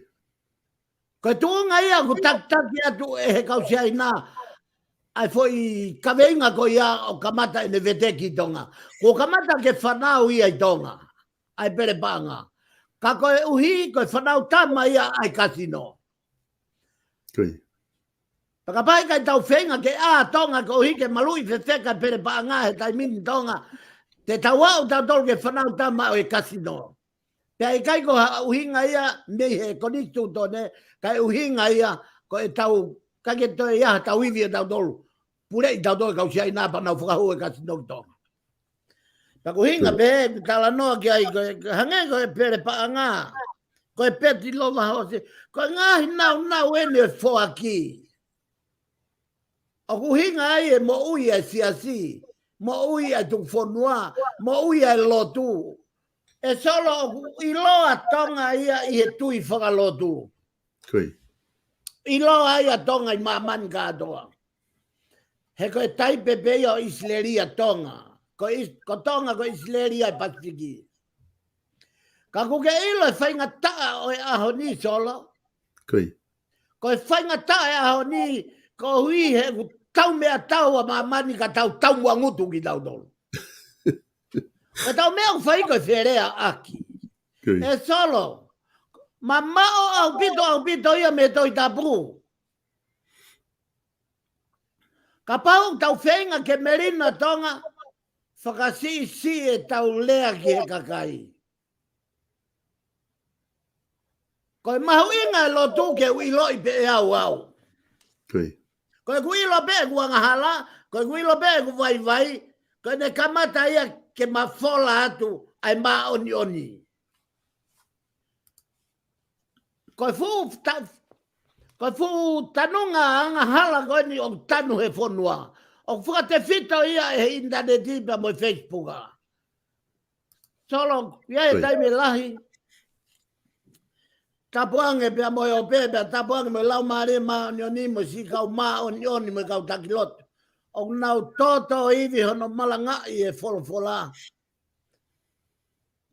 Koe tuunga ia ku taki atu e he kau siaina, ai foi kaweinga ko ia o kamata ene veteki tonga. Ko kamata ke whanau ia I tonga, ai pere panga. Ka koe uhi, koe whanau tama ia ai kasino. Koi. Pakapai kai tau whenga ke tonga ko uhi ke malui whewheka pere panga he taimini tonga. Te tau au tau tolu ke whanau tama o e kasino. Pea I kai ko uhinga ia, mei he konitu tone, kai uhinga ia, ko e tau, kake toi ia tau iwi e tau tolu. Pure I tau tolu kau siai napa nau whakahu e kasino tonga. Pea uhinga pe, tala noa ki ai, hange ko e pere paanga, ko e peti lova hose, ko e ngahi nau ene e foa ki. O uhinga ai e mo ui e siasi, mo ui e tuk whanua, mo ui e lotu. E solo I loa tonga ia I he tui whakalotu. Koi. I loa ia tonga I mamani katoa. He koe taipepe ia o Isleria tonga. Ko tonga ko Isleria I Pasifiki. Ka kuke ilo e whainga taa o e aho ni solo. Koi. Ko e whainga taa e aho ni ko hui he ku tau mea tau a mamani ka tau mua ngutu ki tau tolu. Ko tau mea ku whaiko e wherea aki. Koi. E solo. Ma mao au pito ia me toi tapu. Ka pau tau whenga ke merina tonga, whakasi si e tau lea ki he kakai. Koe mahu inga e lotu ke uilo I pe e au. Koi. Koe kuilo pe e kuangahala, koe kuilo pe e kuwai, koe ne kamata ia ke mafola atu ai ma oni. Koe fu tanunga anga hala koe ni o tanu he whanua. O fuka te fito ia e interneti pa mo Facebooka. Solo, ia e taimi lahi. tapuange pe mo yo pe tapuange me lau mare ma ni mo si kau ma on me kau takilot o nau toto ivi hono malanga I e fola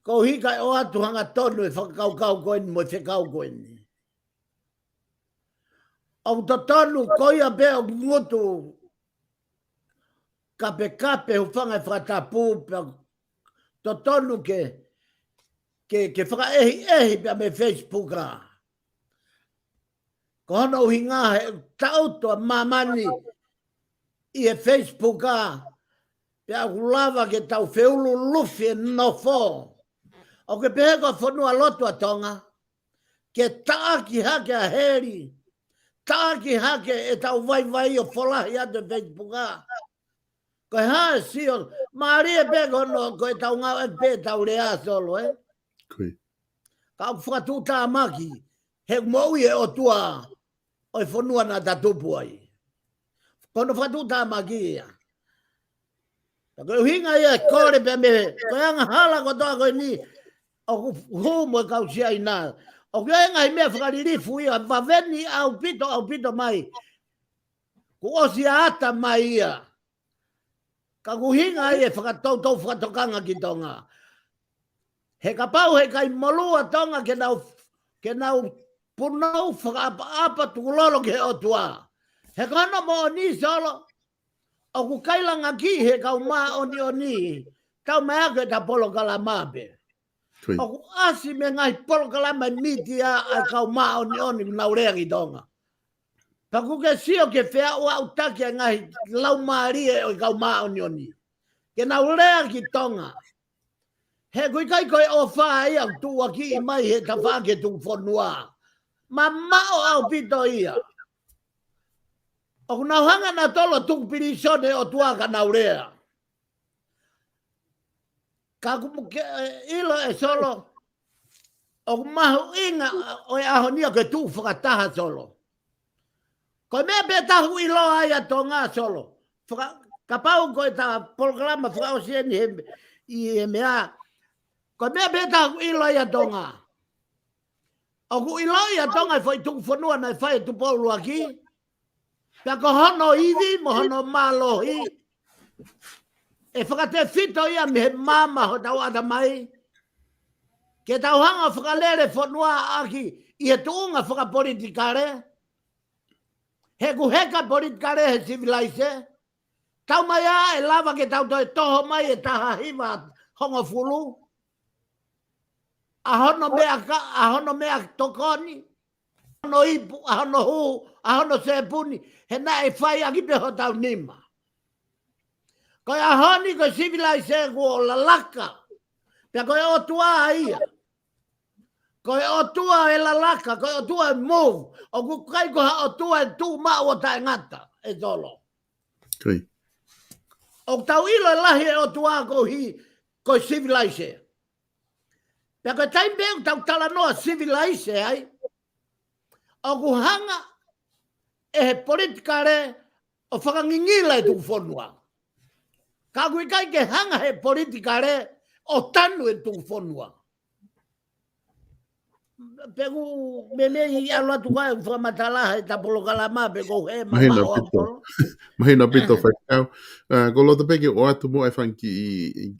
ko hika o atu hanga tonu e whakakau koen mo te kau koen o to tonu koia pe o ngutu kape ho whanga whakatapu pe to tonu ke whaka ehi pe me Facebook ra ko hono hinga he tauto mamani I e Facebook a pe a lava ke tau feulu lufi no fo o ke pe ko fonu a loto atonga ke taaki hake a heri taaki hake e tau vai o fola ia de Facebook a ko ha sio mari e pe no ko tau nga e pe tau rea solo ka fatu ta maki he mo e o tua o fonu na tatupu ai kono fatu ta maki ko hinga ia kore pe me ko anga hala ko to ko ni o hu mo ka sia ina o ke nga me fraliri fui a va veni au pito mai ko o sia ata mai ia ka ku hinga ia to kanga ki tonga he ka pau he kai molua tonga ke nau punau apa tu lolo ke o tua he kono mo ni solo o ku kailanga ki he kau ma oni kau mea ke ta polokalama pe o ku asi me ngai polokalama mitia a kau ma oni naurea ki tonga pa ku ke sio ke fea o au taki ngai lau maari o kau ma oni ke naurea ki tonga he kui kai koe o whai au tua ki mai he ta whake tu whanua ma mao au pito ia o kuna hanga na tolo tuk pirisone o tua ka naurea. Ka ilo e solo o mahu inga o e ahonia ke tu whakataha solo. Ko mea pe tahu ilo ai a tonga solo. Ka pau ko e ta polokalama whakao sieni he mea. Ko mea pe tahu ilo ai a tonga. O ku ilo ai a tonga e whai tuk whanua na e whai tu polu aki. Pea ko hono iwi mo hono malohi. E whakate fito ia me he mama ho tau ata mai. Ke tau hanga whakalere whanua aki I he tuunga whakapolitikare. He ku heka politikare he civilise. Tau mai a e lava ke tau toi toho mai e taha hiwa hongo fulu. A hono mea tokoni. Ahono ipu, ahono hu, ahono sepuni. He na e whai aki pe ho tau nima. Koe ahoni koe civilise ko lalaka. Pea koe o tua ia. Koe o tua e lalaka, koe o tua e move. O ku kai koha o tua e tu mao o tae ngata. E tolo. O tau ilo e lahi e o tua ko hi, koe civilise. Pea koe taimbe tau tala noa civilise ai. O ku hanga e he politikare o whakangingila e tu whanua. Ka kui kai ke hanga he politikare o tanu e tu whanua. Pegu mele I alua tu kai whamatala he ta polokalama pe ko he mama o apolo. Mahina pito whakau. Ko lota peke o atu mo e whanki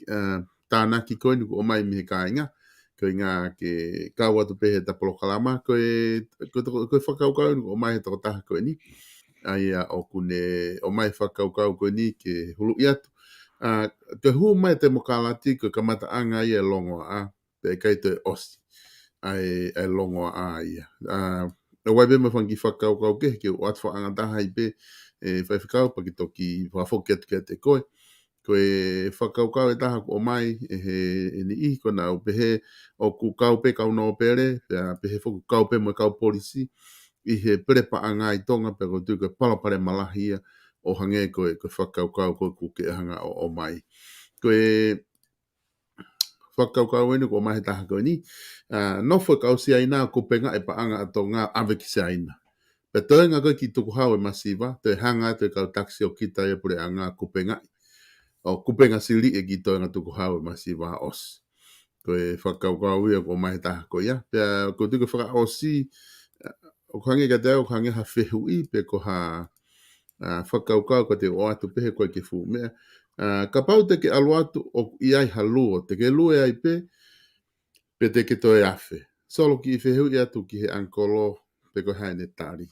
tānaki koe nuku o mai mihe kāinga. Koe ngā ke kau atu pehe ta polokalama. Koe whakau kau nuku o mai he toko taha koe ni. Ai o kune o mai whakau kau koe ni ke hulu I atu. Ke hu mai te mokalati ko kamata anga I e longo a. Pe kai te osi. Ai longo a ia. E waibe me whanki whakau kau ke o atu whaangataha I pe e whaiwhakau pa ki toki whawhoki atu kia te koe. Koe whakau kau e taha ko o mai e he ni I kona o pehe o ku kau pe kau no pere. Pehe whaku kau pe mo kau polisi. I he prepa anga I tonga pe ko tu koe palapare malahia o hange koe whakau kau koe ku ke hanga o mai. Koe whakau kau enu ko mai taha koe ni. No whakau si aina ko penga e pa anga ato ngā aweki si aina. Pe toenga koe ki tuku hau e masiva, te hanga te kau taksi o kita e pure anga kupenga. O kupenga sili e ki toenga tuku hau e masiva os. koe whakaukau ia ko mai taha ko ia. Pea ko tuku whakaosi, o kange ka te au kange ha whehu I pe ko ha whakaukau ko te o atu pehe koe ke fu mea. Ka pau te ke alu atu o iai haluo, te ke lue ai pe te ke toe awhe. Solo ki I whehu I atu ki he ankolo pe ko haene tari.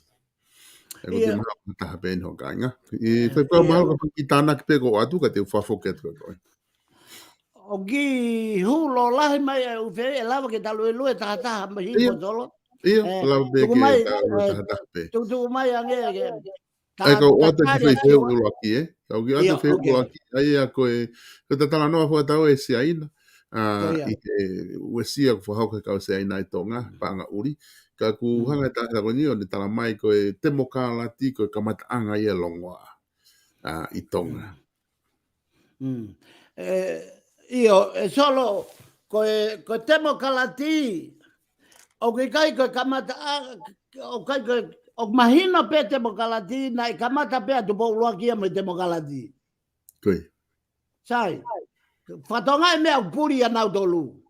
E ko te maha taha pe inho kainga. I whakau mahalo ka whaki tāna ki pe ko o atu ka te uwhawhoke atu koe. O ki hulo lahi mai e uwhe e lawa ke talu e lue taha mahi po tolo. Ia, lau pe ke taha taha pe. Tuku mai ange Ai ka o ata ki whai wheu ulo aki e. Kau ki atu wheu ulo aki. Ai a koe, ko te tala noa whakatau e si aina. I te uesia ko whahauka kau se aina I tonga, paanga uri. Ka ku hanga taha ko ni o ni tala mai koe te mokala ti koe kamata anga I e longoa I tonga. Io, e solo koe temo kalati o kai koe kamata o kai koe o mahina pe temo kalati na I kamata pe atu po ulua kia mo temo kalati. Koe. Sai, whatonga e mea upuri anau tolu.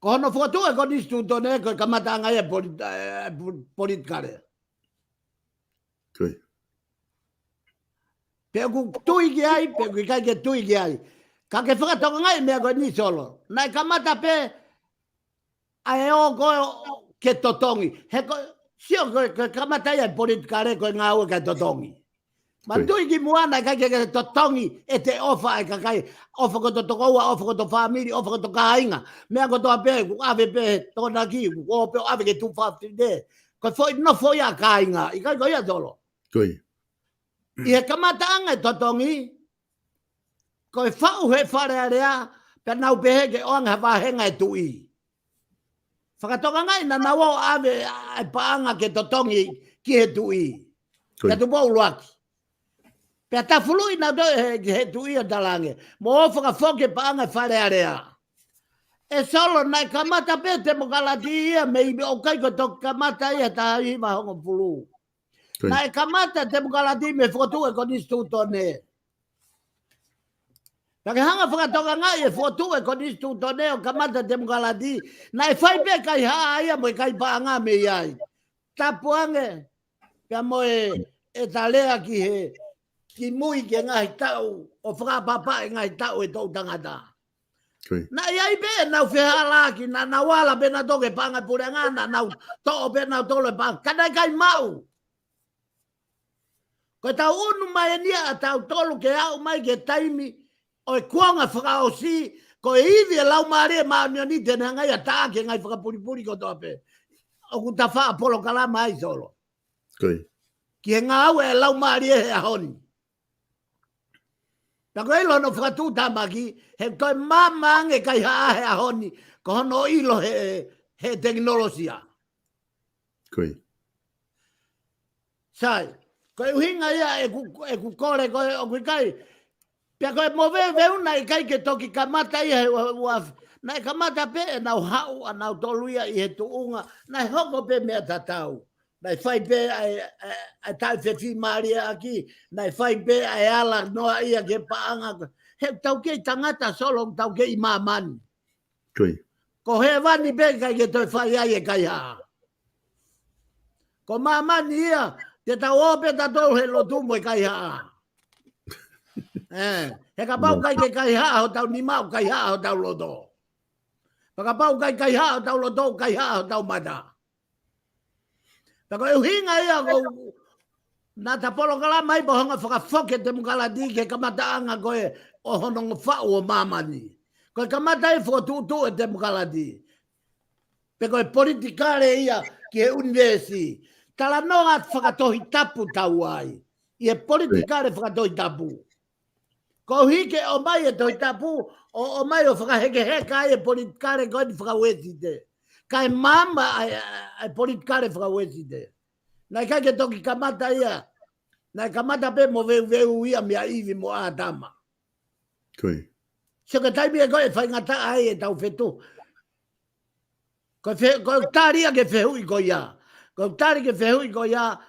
Ko hono whakatu e ko nistu tone koe kamata anga e politkare. Koe. Pe ku tui ki ai, pe ku kai ke tui ki ai. Ka ke whakatonga ngai mea koe ni solo. Nai kamata pe ai o koe ke totongi. He koe, sio koe kamata ia politkare koe ngā ua ke totongi. Ma tui ki muana kai ke totongi e te ofa e kai ofa ko to tokoua, ofa ko to family, ofa ko to kainga. Mea ko toa pe, ku ave pe, tona ki, ku o pe ave ke 250 de. Koe foi, no foi a kainga. I kai koe ia solo. Koe. I he kamata anga e totongi, koe whau he whare area, pe nau pehe ke oanga he wahenga e tui. Whakatonga ngai na nau o ave ai paanga ke totongi ki he tui. Ke tu pau luaki. Pe ta fului na do he tui o talange. Mo o whakafoke paanga e whare area. E solo nai kamata pe te mokalati ia me ibe o kai ko to kamata ia ta hima hongo fulu. Nai kamata te mokalati me whakatu e konistu tone. Pake hanga whakatonga ngai e whotu e konistu tone o kamata te mokalati. Nai whai pe kai haa ia mo kai paanga me iai. Tapu ange. Pea mo e talea ki he. Ki mui ke ngai tau. O whakapapa e ngai tau e tau tangata. Na iai pe nau whihala ki na wala pe na toke panga purenga na nau to'o pe nau tolo panga. Kadai kai mau. Ko tau unu mai nia a tau tolu ke au mai ke taimi o e kuanga whakaosi ko e iwi e lau maare maa mioni tene ngai a taake ngai whakapuripuri ko toa pe. O ku ta wha POLOKALAMA ai solo. Ki he ngā au e lau maare he ahoni. Ta koe ilo no whakatū tamaki, he koe mamange kai haa he ahoni, ko hono ilo he teknolosia. Koe. Sai, koe uhinga ia e ku kore koe o kui kai, pia koe mo veu nai kai ke toki kamata ia he uaf, nai kamata pe e nau hau a nau toluia I he tuunga, nai hoko pe mea tatau. Nai whai pe ai tai whewhi maria aki, nai whai pe ai ala noa ia ke paanga. He tau kei tangata solo tau kei mamani. Koe. Ko he wani pe kai ke toi whai ai e kai haa. Ko mamani ia, te tau ope ta tolu he lotumo e kai haa. He ka pau kai ke kai haa ho tau nimau kai haa ho tau loto. Ka pau kai haa ho tau loto kai haa ho tau mata. Tako e hinga ia ko na ta POLOKALAMA I pohanga whakafoke te mukalati ke kamata anga koe o honongo whau o mamani. Koe kamata I whakatutu e te mukalati. Pe koe politikare ia ki he universi. Tala noa whakatohi tapu tau ai. I he politikare whakatohi tapu. Ko hike o mai e tohi tapu o mai o whakaheke heka e politikare koe ni whakawesi te. Kai mama ai politikare whakawesi te. Nai kai ke toki kamata ia. Nai kamata pe mo veu ia mea iwi mo a tama. Koe. So ka taimi e koe whai ngata ai e tau whetu. Koe tāria ke whehui ko ia. Koe tāri ke whehui ko ia.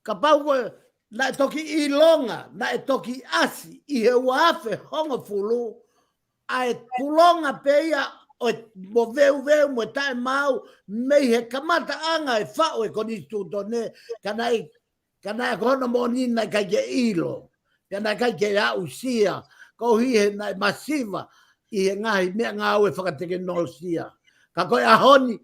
Ka pau koe na toki I longa, na toki asi, I he wafe hongo fulu. ai pulonga peia o mo veu mo tai mau me he kamata anga e fa o konitu tone kana kono mo ni na ka ke ilo kana ka ke a usia ko hi he na masiva I ngai me ngau e whakateknolosia ka koe a honi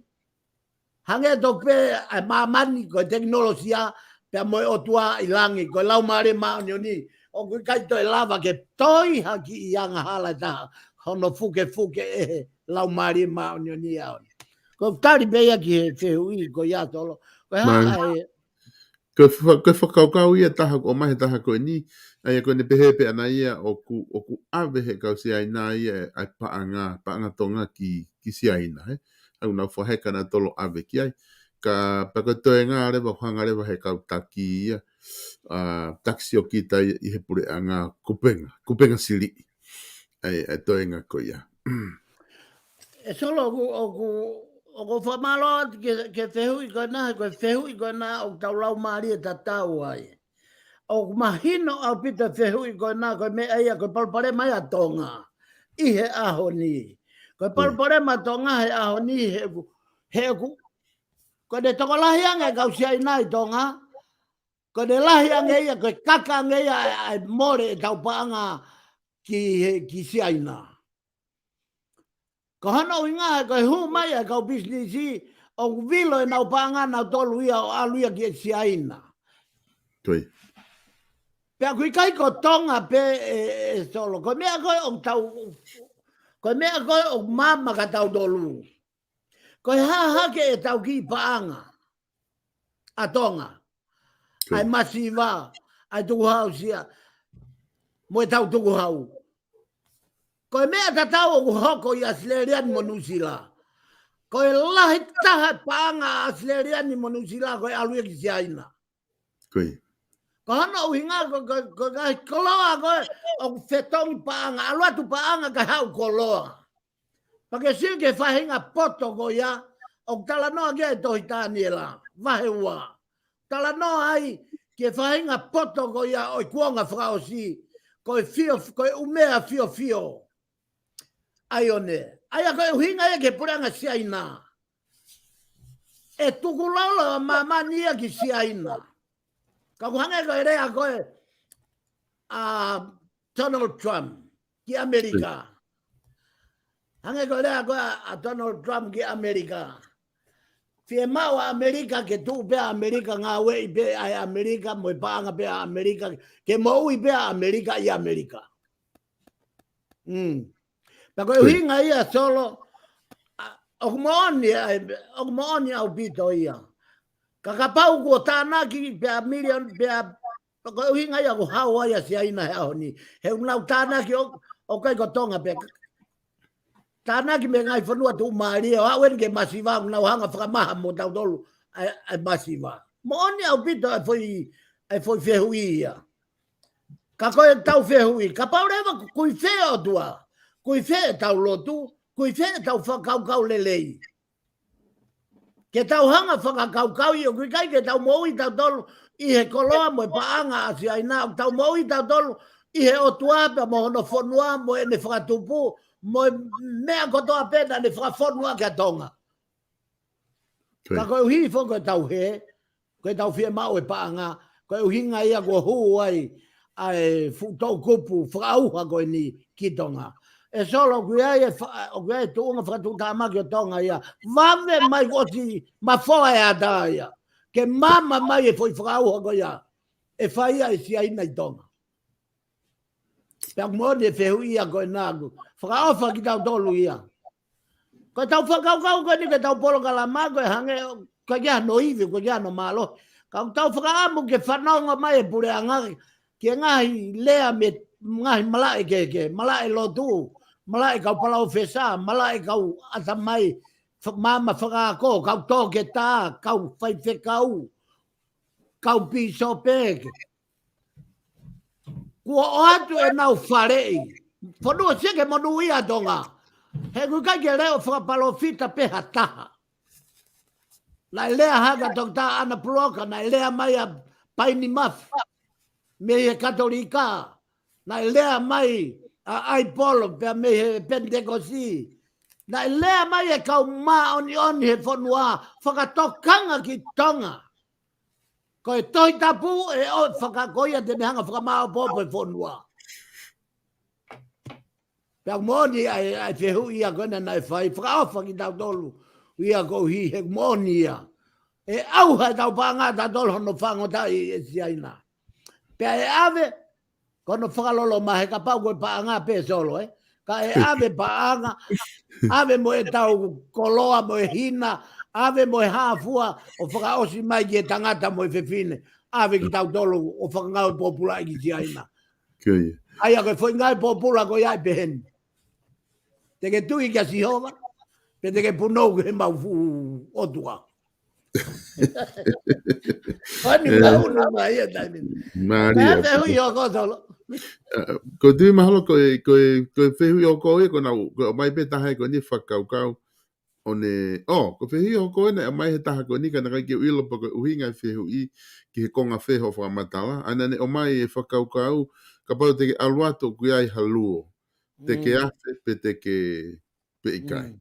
hange to pe a mamani ko teknolosia pe mo o tua I langi ko lau mare ma ni o ku kai to lava ke toi haki yang hala ta hono fuke e lau mari ma ni a ko tari be ya ki fe ui ko ya tolo ko ha ai Ko whakaukau ia taha o mahe taha koe ni, ai koe ne pehe pe ana ia o ku ave he kau si aina ia ai paanga tonga ki si aina, he. Au nau whaheka na tolo ave ki ai. Ka pakotoe ngā rewa whanga rewa he kau taki ia, taksi o kita I he pure a ngā kupenga siri. Ai toe ngā koe ia. e solo o ko famalo ke fehu I ko na o tau lau mari ta tau ai o mahino au pita fehu I ko na ko me ai ko palpare mai atonga I he ahoni ko palpare ma tonga he ahoni he ku ko de to lahi anga ka sia nai tonga ko de lahi anga ia ko kaka anga ia ai more tau panga ki sia ina ko hana winga ko hu mai ko business o vilo na panga na tolu ia o alu ia ki sia ina Toi. Pe kui kai ko tonga pe solo ko mea ko o tau ko mea ko o mama ka tau dolu ko ha ke tau ki paanga a tonga ai masiva ai tu hausia mo tau tu hau ko mea ta tau o hoko I aslerian monusila ko lahi taha paanga aslerian monusila ko alu ki siaina Koi. ko hana uhinga ko koloa ko o fetong paanga alu tu paanga ka hau koloa Pake silke fahinga poto ko ya o talanoa ke tohitani la vahewa talanoa ai ke fahinga poto ko ya o kuonga frausi ko umea fio aione aya ko uhinga ke puranga siaina e tukulala mama nia ki siaina ka kuhanga ko ere ko Donald Trump ki Amerika Hange ko lea ko a Donald Trump ki Amerika. Fie mau a Amerika ke tu pe Amerika ngā wei pe ai Amerika mo paanga pe Amerika ke mo ui pe Amerika I Amerika. Pa ko hinga ia solo o mooni au pito ia. Ka kapau ko tāna ki pe a million pe a ko hinga ia ko Hawaii si aina he ahoni. He unau tāna ki o kai ko tonga pe Tāna ki me ngai whanua tu maari o hawen ke masiva na hanga whakamaha mo tau tolu ai masiva. Mo oni au pito ai foi whehui ia. Ka koe tau whehui. Ka paurewa kui whea o tua. Kui whea tau lotu. Kui whea tau whakaukau lelei. Ke tau hanga whakaukau i o kui kai ke tau moui tau tolu I he koloa mo paanga asi aina. Tau moui tau tolu I he o tuapa mo hono whanua mo ene whakatupu. Mo mea kotoa pena ne whakafonua kia tonga. Ka koe uhi whoko tau he, koe tau whia mau e paanga, koe uhinga ia kua huu ai tau kupu whakauha koe ni ki tonga. E solo kui ai tuunga whakatutama ki tonga ia, vave mai kosi mawhoa e ata ia, ke mama mai e whoi whakauha koe ia, e whaia e sia ina I tonga. Pea kumone e whehu ia koe nāgu. Whakaofa ki tau tolu ia. Koe tau whakaukau koe ni ke tau polokalama koe hange koe kia no iwi, koe kia no malo. Kau tau whakaamu ke whanaunga mai e pure angari. Ke ngahi lea me ngahi malae keke, malae lotu, malae kau palau whesa, malae kau ata mai mama whakaako, kau tōke tā, kau whaiwhekau, kau piso peke. Kua o atu e nau wharei. Whanua seke monu ia tonga. He kukai ke reo whakapalofita peha taha. Nai lea haga tong tā ana puroka, nai lea mai a paini maf. Me he katolika. Nai lea mai ai polo pe me pentecosi na lea mai e kau ma oni he fonua whakatokanga ki tonga ko e toi tapu e o whakakoia te mehanga whakamao popo e fonua pe moni ai fehu ia kona na fai whakaofa ki tau tolu ia ko hi he moni ia e au ha tau panga ta tolu no whango tai e siaina pe e ave kono whakalolo mahe ka pau koe paanga pe solo ka e ave paanga ave mo e tau koloa mo e hina ave mo e hafua o whakaosi mai ki e tangata mo e whewhine ave ki tau tolu o whakangau popula i ki siaina ai a koe foi ngai popula ko iai pehen te ke tui kia sihova pe te ke punou ke mau fu otua Pani mau no mai e tani. Maria. Pe hui o ko tolo. Ko tui mahalo ko whehui o ko e ko mai pe taha ko ni whakaukau o ne ko whehui o ko e na mai he taha ko ni ka nakai ki uilo pa ko uhinga whehui ki he konga wheho whamatala ana ne o mai e whakaukau ka pau te ke aluato kui ai haluo te ke afe pe te ke pe ikai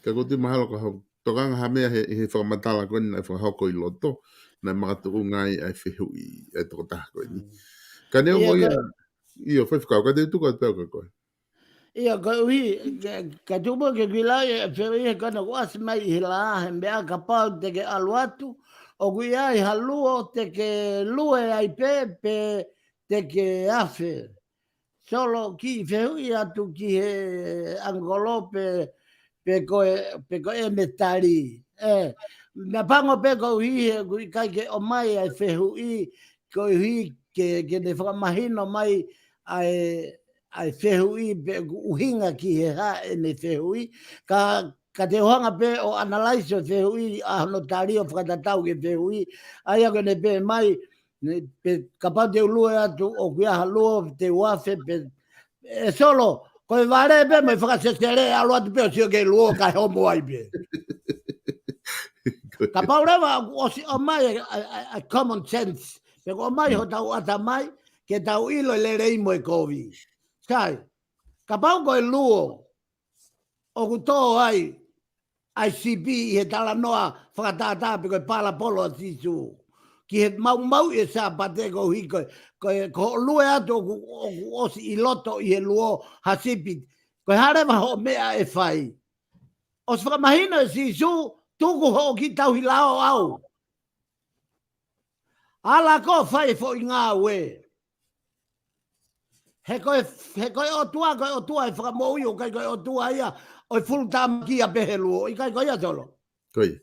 ka ko tui mahalo ko tokanga hamea he whamatala ko ni na whakahoko i loto na makatu ngai ai whehui e toko taha ko ni ka neo mo ia Io fai ficare, cadê tu quando pega coi? Ia ko ui ka tupo ke kila e whiri he kana wasi mai i la he mea ka pau te ke aluatu o kui ai haluo te ke lue ai pe te ke afe. Solo ki whiri atu ki he angolo pe ko e metari. Na pango pe ko hui he kai ke o mai ai whiri ko hui ke ne whakamahino mai ai whehui pe uhinga ki he ha e ne whehui ka te hoanga pe o analyse o whehui a hono tari o whakatatau ke whehui ai ako ne pe mai pe kapa te ulue atu o kia halua te wafe pe e solo ko e vare pe me whakasesere alo atu pe o sio ke luo ka homo ai pe ka paurewa o mai a common sense pe o mai ho tau ata mai ke tau ilo le reimo e kovi kai ka pau ko e luo o kuto ai ICP he tala noa whakatata pe koe pala polo a tisu ki he mau e sa pate ko hi ko lue atu o si i loto i he luo hasipi ko harewa ho mea e whai o se whakamahina e sisu tuku ho ki tau hi lao au ala ko whai fo i ngā we he koe o tua e whakamoi o kai koe o tua ia o full time ki a pehelu i kai koe a tolo. Koe.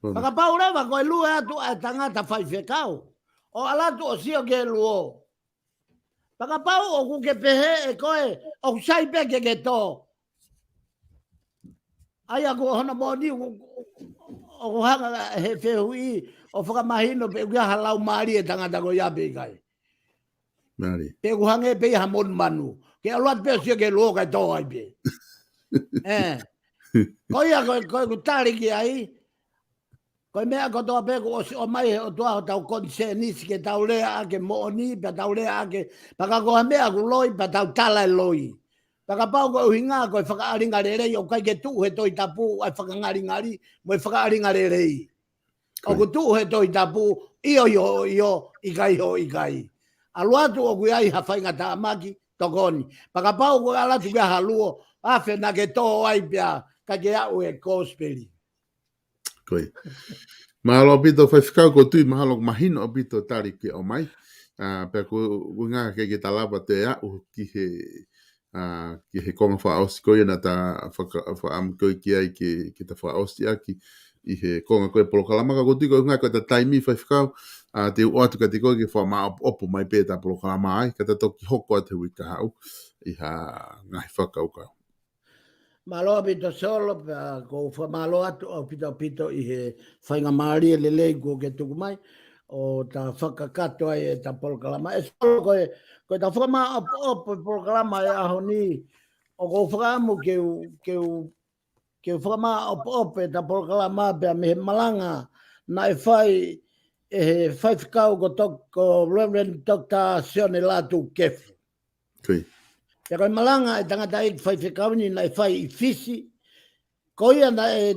Whakapau rewa koe lue atu a tangata whai whekau. O alatu o sio ke luo. Whakapau o kuke pehe e koe o sai peke ke tō. Ai a kua hona mōni o kuhanga he whehui o whakamahino pe ukia halau maari e tangata koe ia pe kai. Mari. Pe kuhange pe iha mon manu. Ke aluat pe sio ke luo kai tō ai pe. Koia koe kutari ki ai. Koe mea ko toa peko o mai o toa o tau konsenisi ke tau lea ake mooni, pa tau lea ake, paka koha mea ku loi, pa tau tala e loi. Paka pau ko uhinga koe whakaaringa rerei, o kai ke tuu he toi tapu, ai whakangaringari, mo e whakaaringa rerei. O ku tuu he toi tapu, io, ikai. Aluatu o kui ai hawhainga ta maki, tokoni. Paka pau ko alatu kia haluo, afe na ke tō ai pia, ka ke au e kōsperi. Koe. Mahalo pito whai whikau ko tui mahalo mahino o pito tari ki o mai. Pea ko unga ke talapa te au ki he konga whaosi koe na ta whaam koe ki ai ki ta whaosi aki i he konga koe polokalama ka ko tui ko unga ko ta taimi whai whikau te uatu ka te koe ki wha maa opo mai pē ta polokalama ai ka ta toki hoko a te wika hau i ha ngahi whakau kau. Malo pito solo ko fa malo atu o pito i he whainga maari e lelei ko ke tuku mai o ta whakakato ai e ta polokalama. E solo koe ta whakama o polokalama e aho ni o ko whakamu ke whakama o ta polokalama pia me he malanga na e whai e he whaiwhikau ko Reverend Dr. Sione Latu Kefu. Koe. Te koe malanga e tangata e whai whekauni na e whai I fisi. Koia na e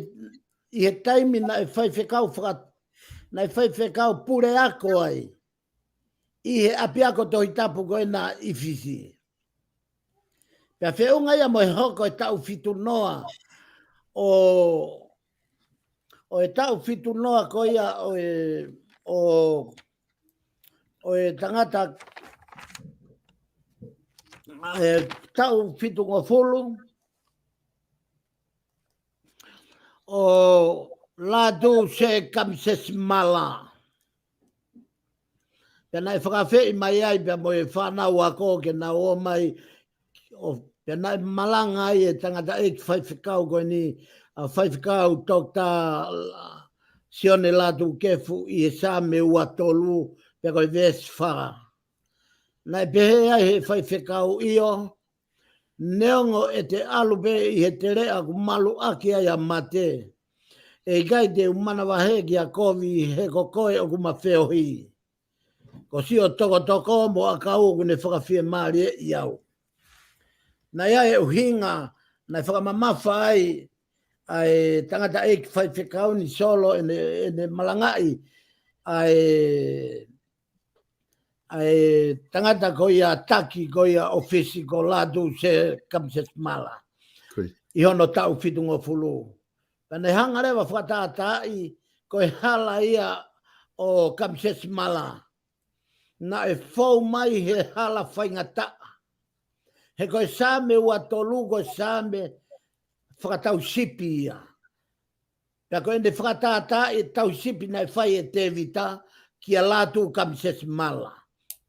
I he taimi na e whai whekau na e whai whekau pure ako ai. I he api ako tohi tapu koe na I fisi. Pea whiunga ia mo e hoko e tau fitu noa o e tau fitu noa koia o e tangata tau fitu ngā fulu o ladu se kamses mala. Pena e whakawhei mai ai pia mo e whanau ako ke na o mai o pena e malanga ai e tangata e whaiwhikau koe ni a whaiwhikau tokta sione ladu kefu I e sa me ua tolu pia koe ves whara. Na e pehe ai he whaiwhikau io neongo e te alupe I he te rea ku malu aki ai a mate. E gai te umana wahe ki a kovi he kokoe o kuma wheo hi. Ko si o toko mo a kau kune whakawhia maari e iau. Na ia e uhinga na whakamamafa ai tangata e whaiwhikau ni solo e ne malangai ai tangata koia taki koia ofisi ko ladu se kamses mala. I hono tau fitungo fulu. Pane hanga rewa whakatatai koe hala ia o kamses mala. Na e fau mai he hala whaingata. He koe same ua tolu koe same whakatau sipi ia. Pea koe ne whakatatai tau sipi na e whai e te vita ki a latu kamses mala.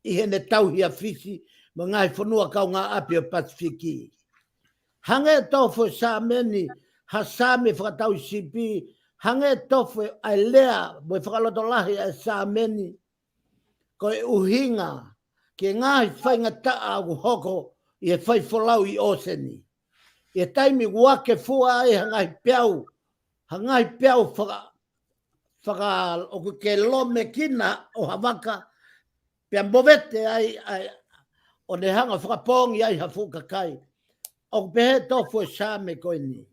I he ne tau hia fisi mo ngai whanua kau ngā api o Pasifiki. Hange tofo sa meni ha same whakatau sipi, hange tofo ai lea mo e whakaloto lahi ai sa meni ko e uhinga ke ngai whainga taa au hoko I e whai wholau I oseni. E taimi wake fua ai hangai piau whaka o ke lome kina o Havaka pia mbovete ai o ne hanga whakapongi ai hafu kakai. O pehe tofu e same koe ni.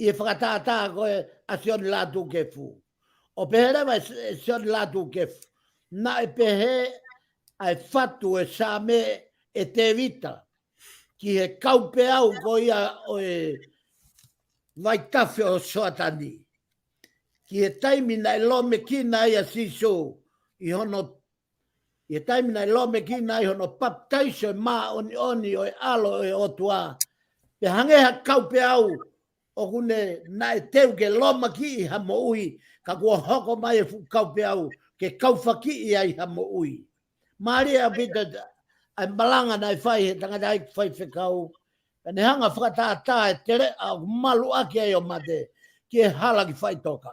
I e whakatata koe a sioni latu kefu. O pehe rewa e sioni latu kefu. Na e pehe ai fatu e same e te vita. Ki he kaupe au koia o e vaitafe o soatani. Ki he taimi na e lome kina ai a siso. I hono e taimi na lome ki nai hono baptaiso ma oni o e alo e otua. Pe hangeha kaupe au o kune na e teu ke loma ki ha mo ui ka kua hoko mai e fu kaupe au ke kaufa ki ai ha mo ui. Maria bita ai malanga na fai he tangata ai fai whekau. Ne hanga whakatata e tere au malu aki ai o mate ki e hala ki fai toka.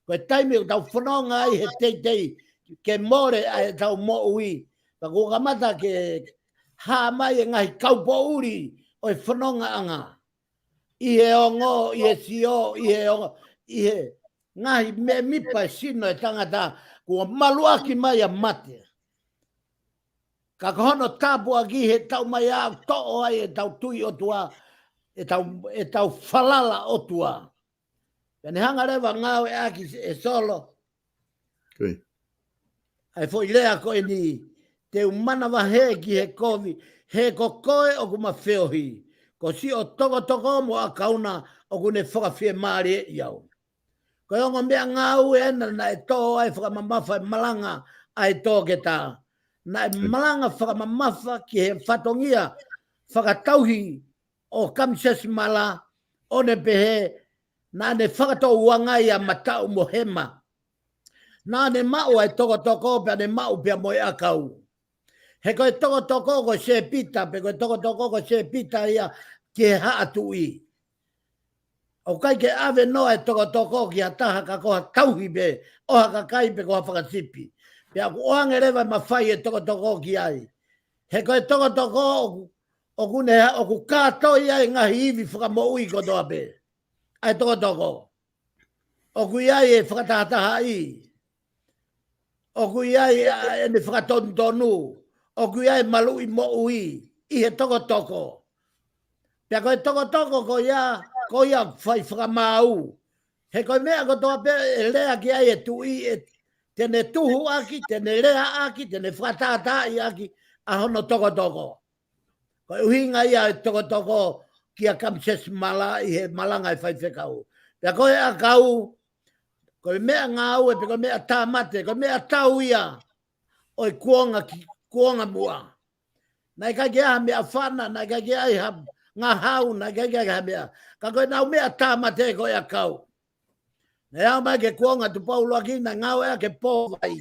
Koe taimi o tau whanonga ai he teitei ke more ai tau mo ui. Pa kua mata ke ha mai e ngai kaupo uri o e whanonga anga. I he ongo, I he sio, I he ongo, I he ngai me mipa sino e tangata kua maluaki mai a mate. Ka kohono tapu aki he tau mai au to'o ai e tau tui o tua, e tau falala o tua. Pene hanga rewa ngau e aki e solo. Ai foi lea koe ni te umana wahe ki he kovi, he ko koe o kuma whiohi. Ko si o toko mo a kauna o kune whakawhia maari e iau. Koe ongo mea ngau e ena na e tō ai whakamamafa e malanga ai tō ke tā. Na e malanga whakamamafa ki he whatongia whakatauhi o kamses mala o ne pehe na ne whakatau wangai a matau mo hema. Nā ne mau ai toko pia ne mau pia moe akau. He koe toko ko se pita, pe koe toko ko se pita ia ki he haatu i. O kai ke ave no ai toko ki a taha ka koha tauhi be, oha ka kai pe koha whakasipi. Pia ku oange rewa mawhai e toko ki ai. He koe toko o ku kātoi ai ngahi iwi whakamo ui kotoa pe. Ai toko. O ku iai e whakatataha i. O kui ai e ne whakatontonu. O kui ai malu I mo ui. i he toko. Pea koe toko ko ia whai whakamau. He koe mea ko toa pe e lea ki ai e tui e tene tuhu aki, tene lea aki, tene whatatai aki, a hono toko. Koe uhinga ia e toko ki a kamses mala i he malanga e whai whekau. Pea koe a kau, koe mea ngau e pe koe mea tā mate, koe mea tau ia o i kuonga mua. Nai ka kia mea whana, nai ka kia i ngā hau, nai ka kia mea. Ka koe nau mea tā mate koe a kau. Nei au mai ke kuonga tu paulo aki na ngau ea ke pōwai.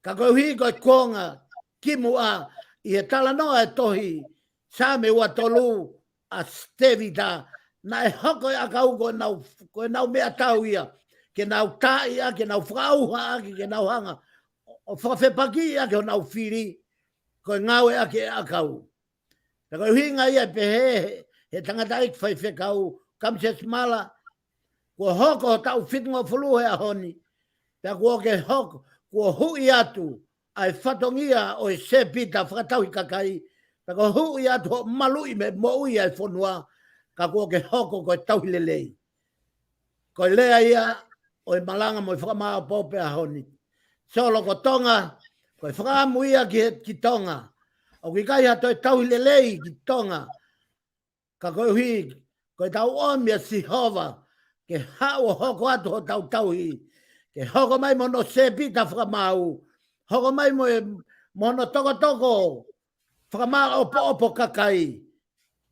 Ka koe hui koe kuonga ki mua i he tala noa e tohi sa me ua tolu a stevita na e hoko a kau koe nau mea tau ia. Ke nau tā ia, ke nau whauha aki, ke nau hanga. O whawhepaki ia ke o nau whiri. Koe ngau ea ke a kau. Ka koe hui ngai e pe he tangata ik whai whekau kamses mala. Kua hoko tau whitunga whulu hea honi. Pea kua ke hoko, kua hui atu ai whatongia o e sepita whakatau i kakai. Pea kua hui atu ho malui me moui ai whonua. Ka kua ke hoko koe tau lelei. Koe lea ia o e malanga mo i whakamaa pope a honi. Solo ko tonga, koe whakaamu ia ki tonga. O ki kai hato e tau lelei ki tonga. Ka koe hui, koe tau omia si hova. Ke hao hoko atu ho tau hi. Ke hoko mai mono sepita whakamau. Hoko mai mono toko. Whakamau opo kakai.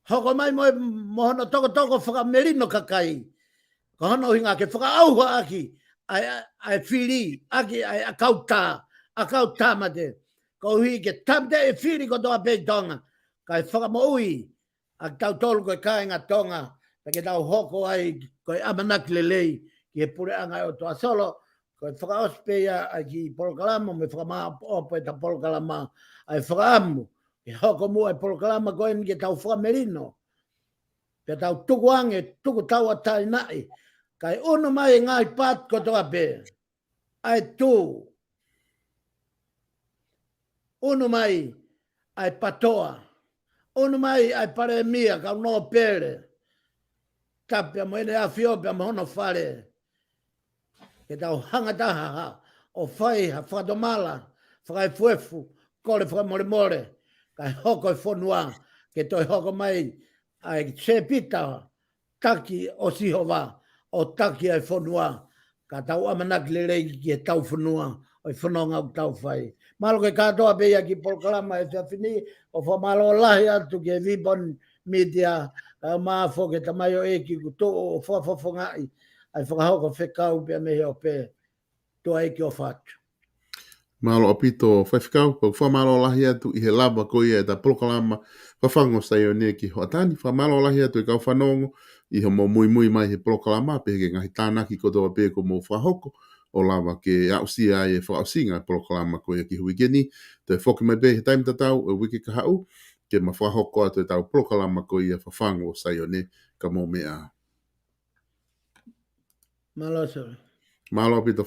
Hoko mai mono toko whakamerino kakai. Ka hono hinga ke whakaauha aki. Ai whiri, aki ai akauta mate. Ka hui ke tamte e whiri ko toa pei tonga. Kai whakamoui. A tau tolu koe kāinga tonga. Ke tau hoko ai koe amanak lelei ki he pure anga o toa solo. Koe whakaospe ia ai ki Polokalama me whakamaa opo e ta Polokalama ai whakaamu. Ke hoko mua e Polokalama koe ni ke tau whakamerino. Ke tau tukuange, tuku tau atai nai. Kai unu mai ngai pat ko toa pe. Ai tu. Unu mai ai patoa. Unu mai ai pare mia ka no pere. Tapia mo ene a fiopia mo hono whare. Ke tau hangataha o whai ha whadomala, whakai fuefu, kore whakamore. Kai hoko e whonua, ke toi hoko mai ai sepita taki o sihova, o taki ai whonua. Ka tau amanak lelei ki e tau whonua, o i whanonga o tau whai. Malo ke katoa beia ki Polokalama e whiawhini, o whamalo lahi atu ke Vibon Media, ka maa whoke tamai o eki kuto o whafongai, ai whakahoko whekau pia mehe o pē, tua eki o whatu. Malo apito whaiwhikau, pau whamalo lahi atu i he lava ko ia e ta Polokalama, whafango SAIONE ki hoatani, whamalo lahi atu i kau whanongo, i ho mo mui mai he Polokalama, pehe ngahi tānaki ko toa pē ko mo whahoko, o lava ke ausia ai e whaasinga Polokalama ko ia ki huikeni, te whoki mai pē he taim tatau, e wiki ka hau, ke ma whahoko atu e tau Polokalama ko ia whafango SAIONE, ka mo mea. Malo apito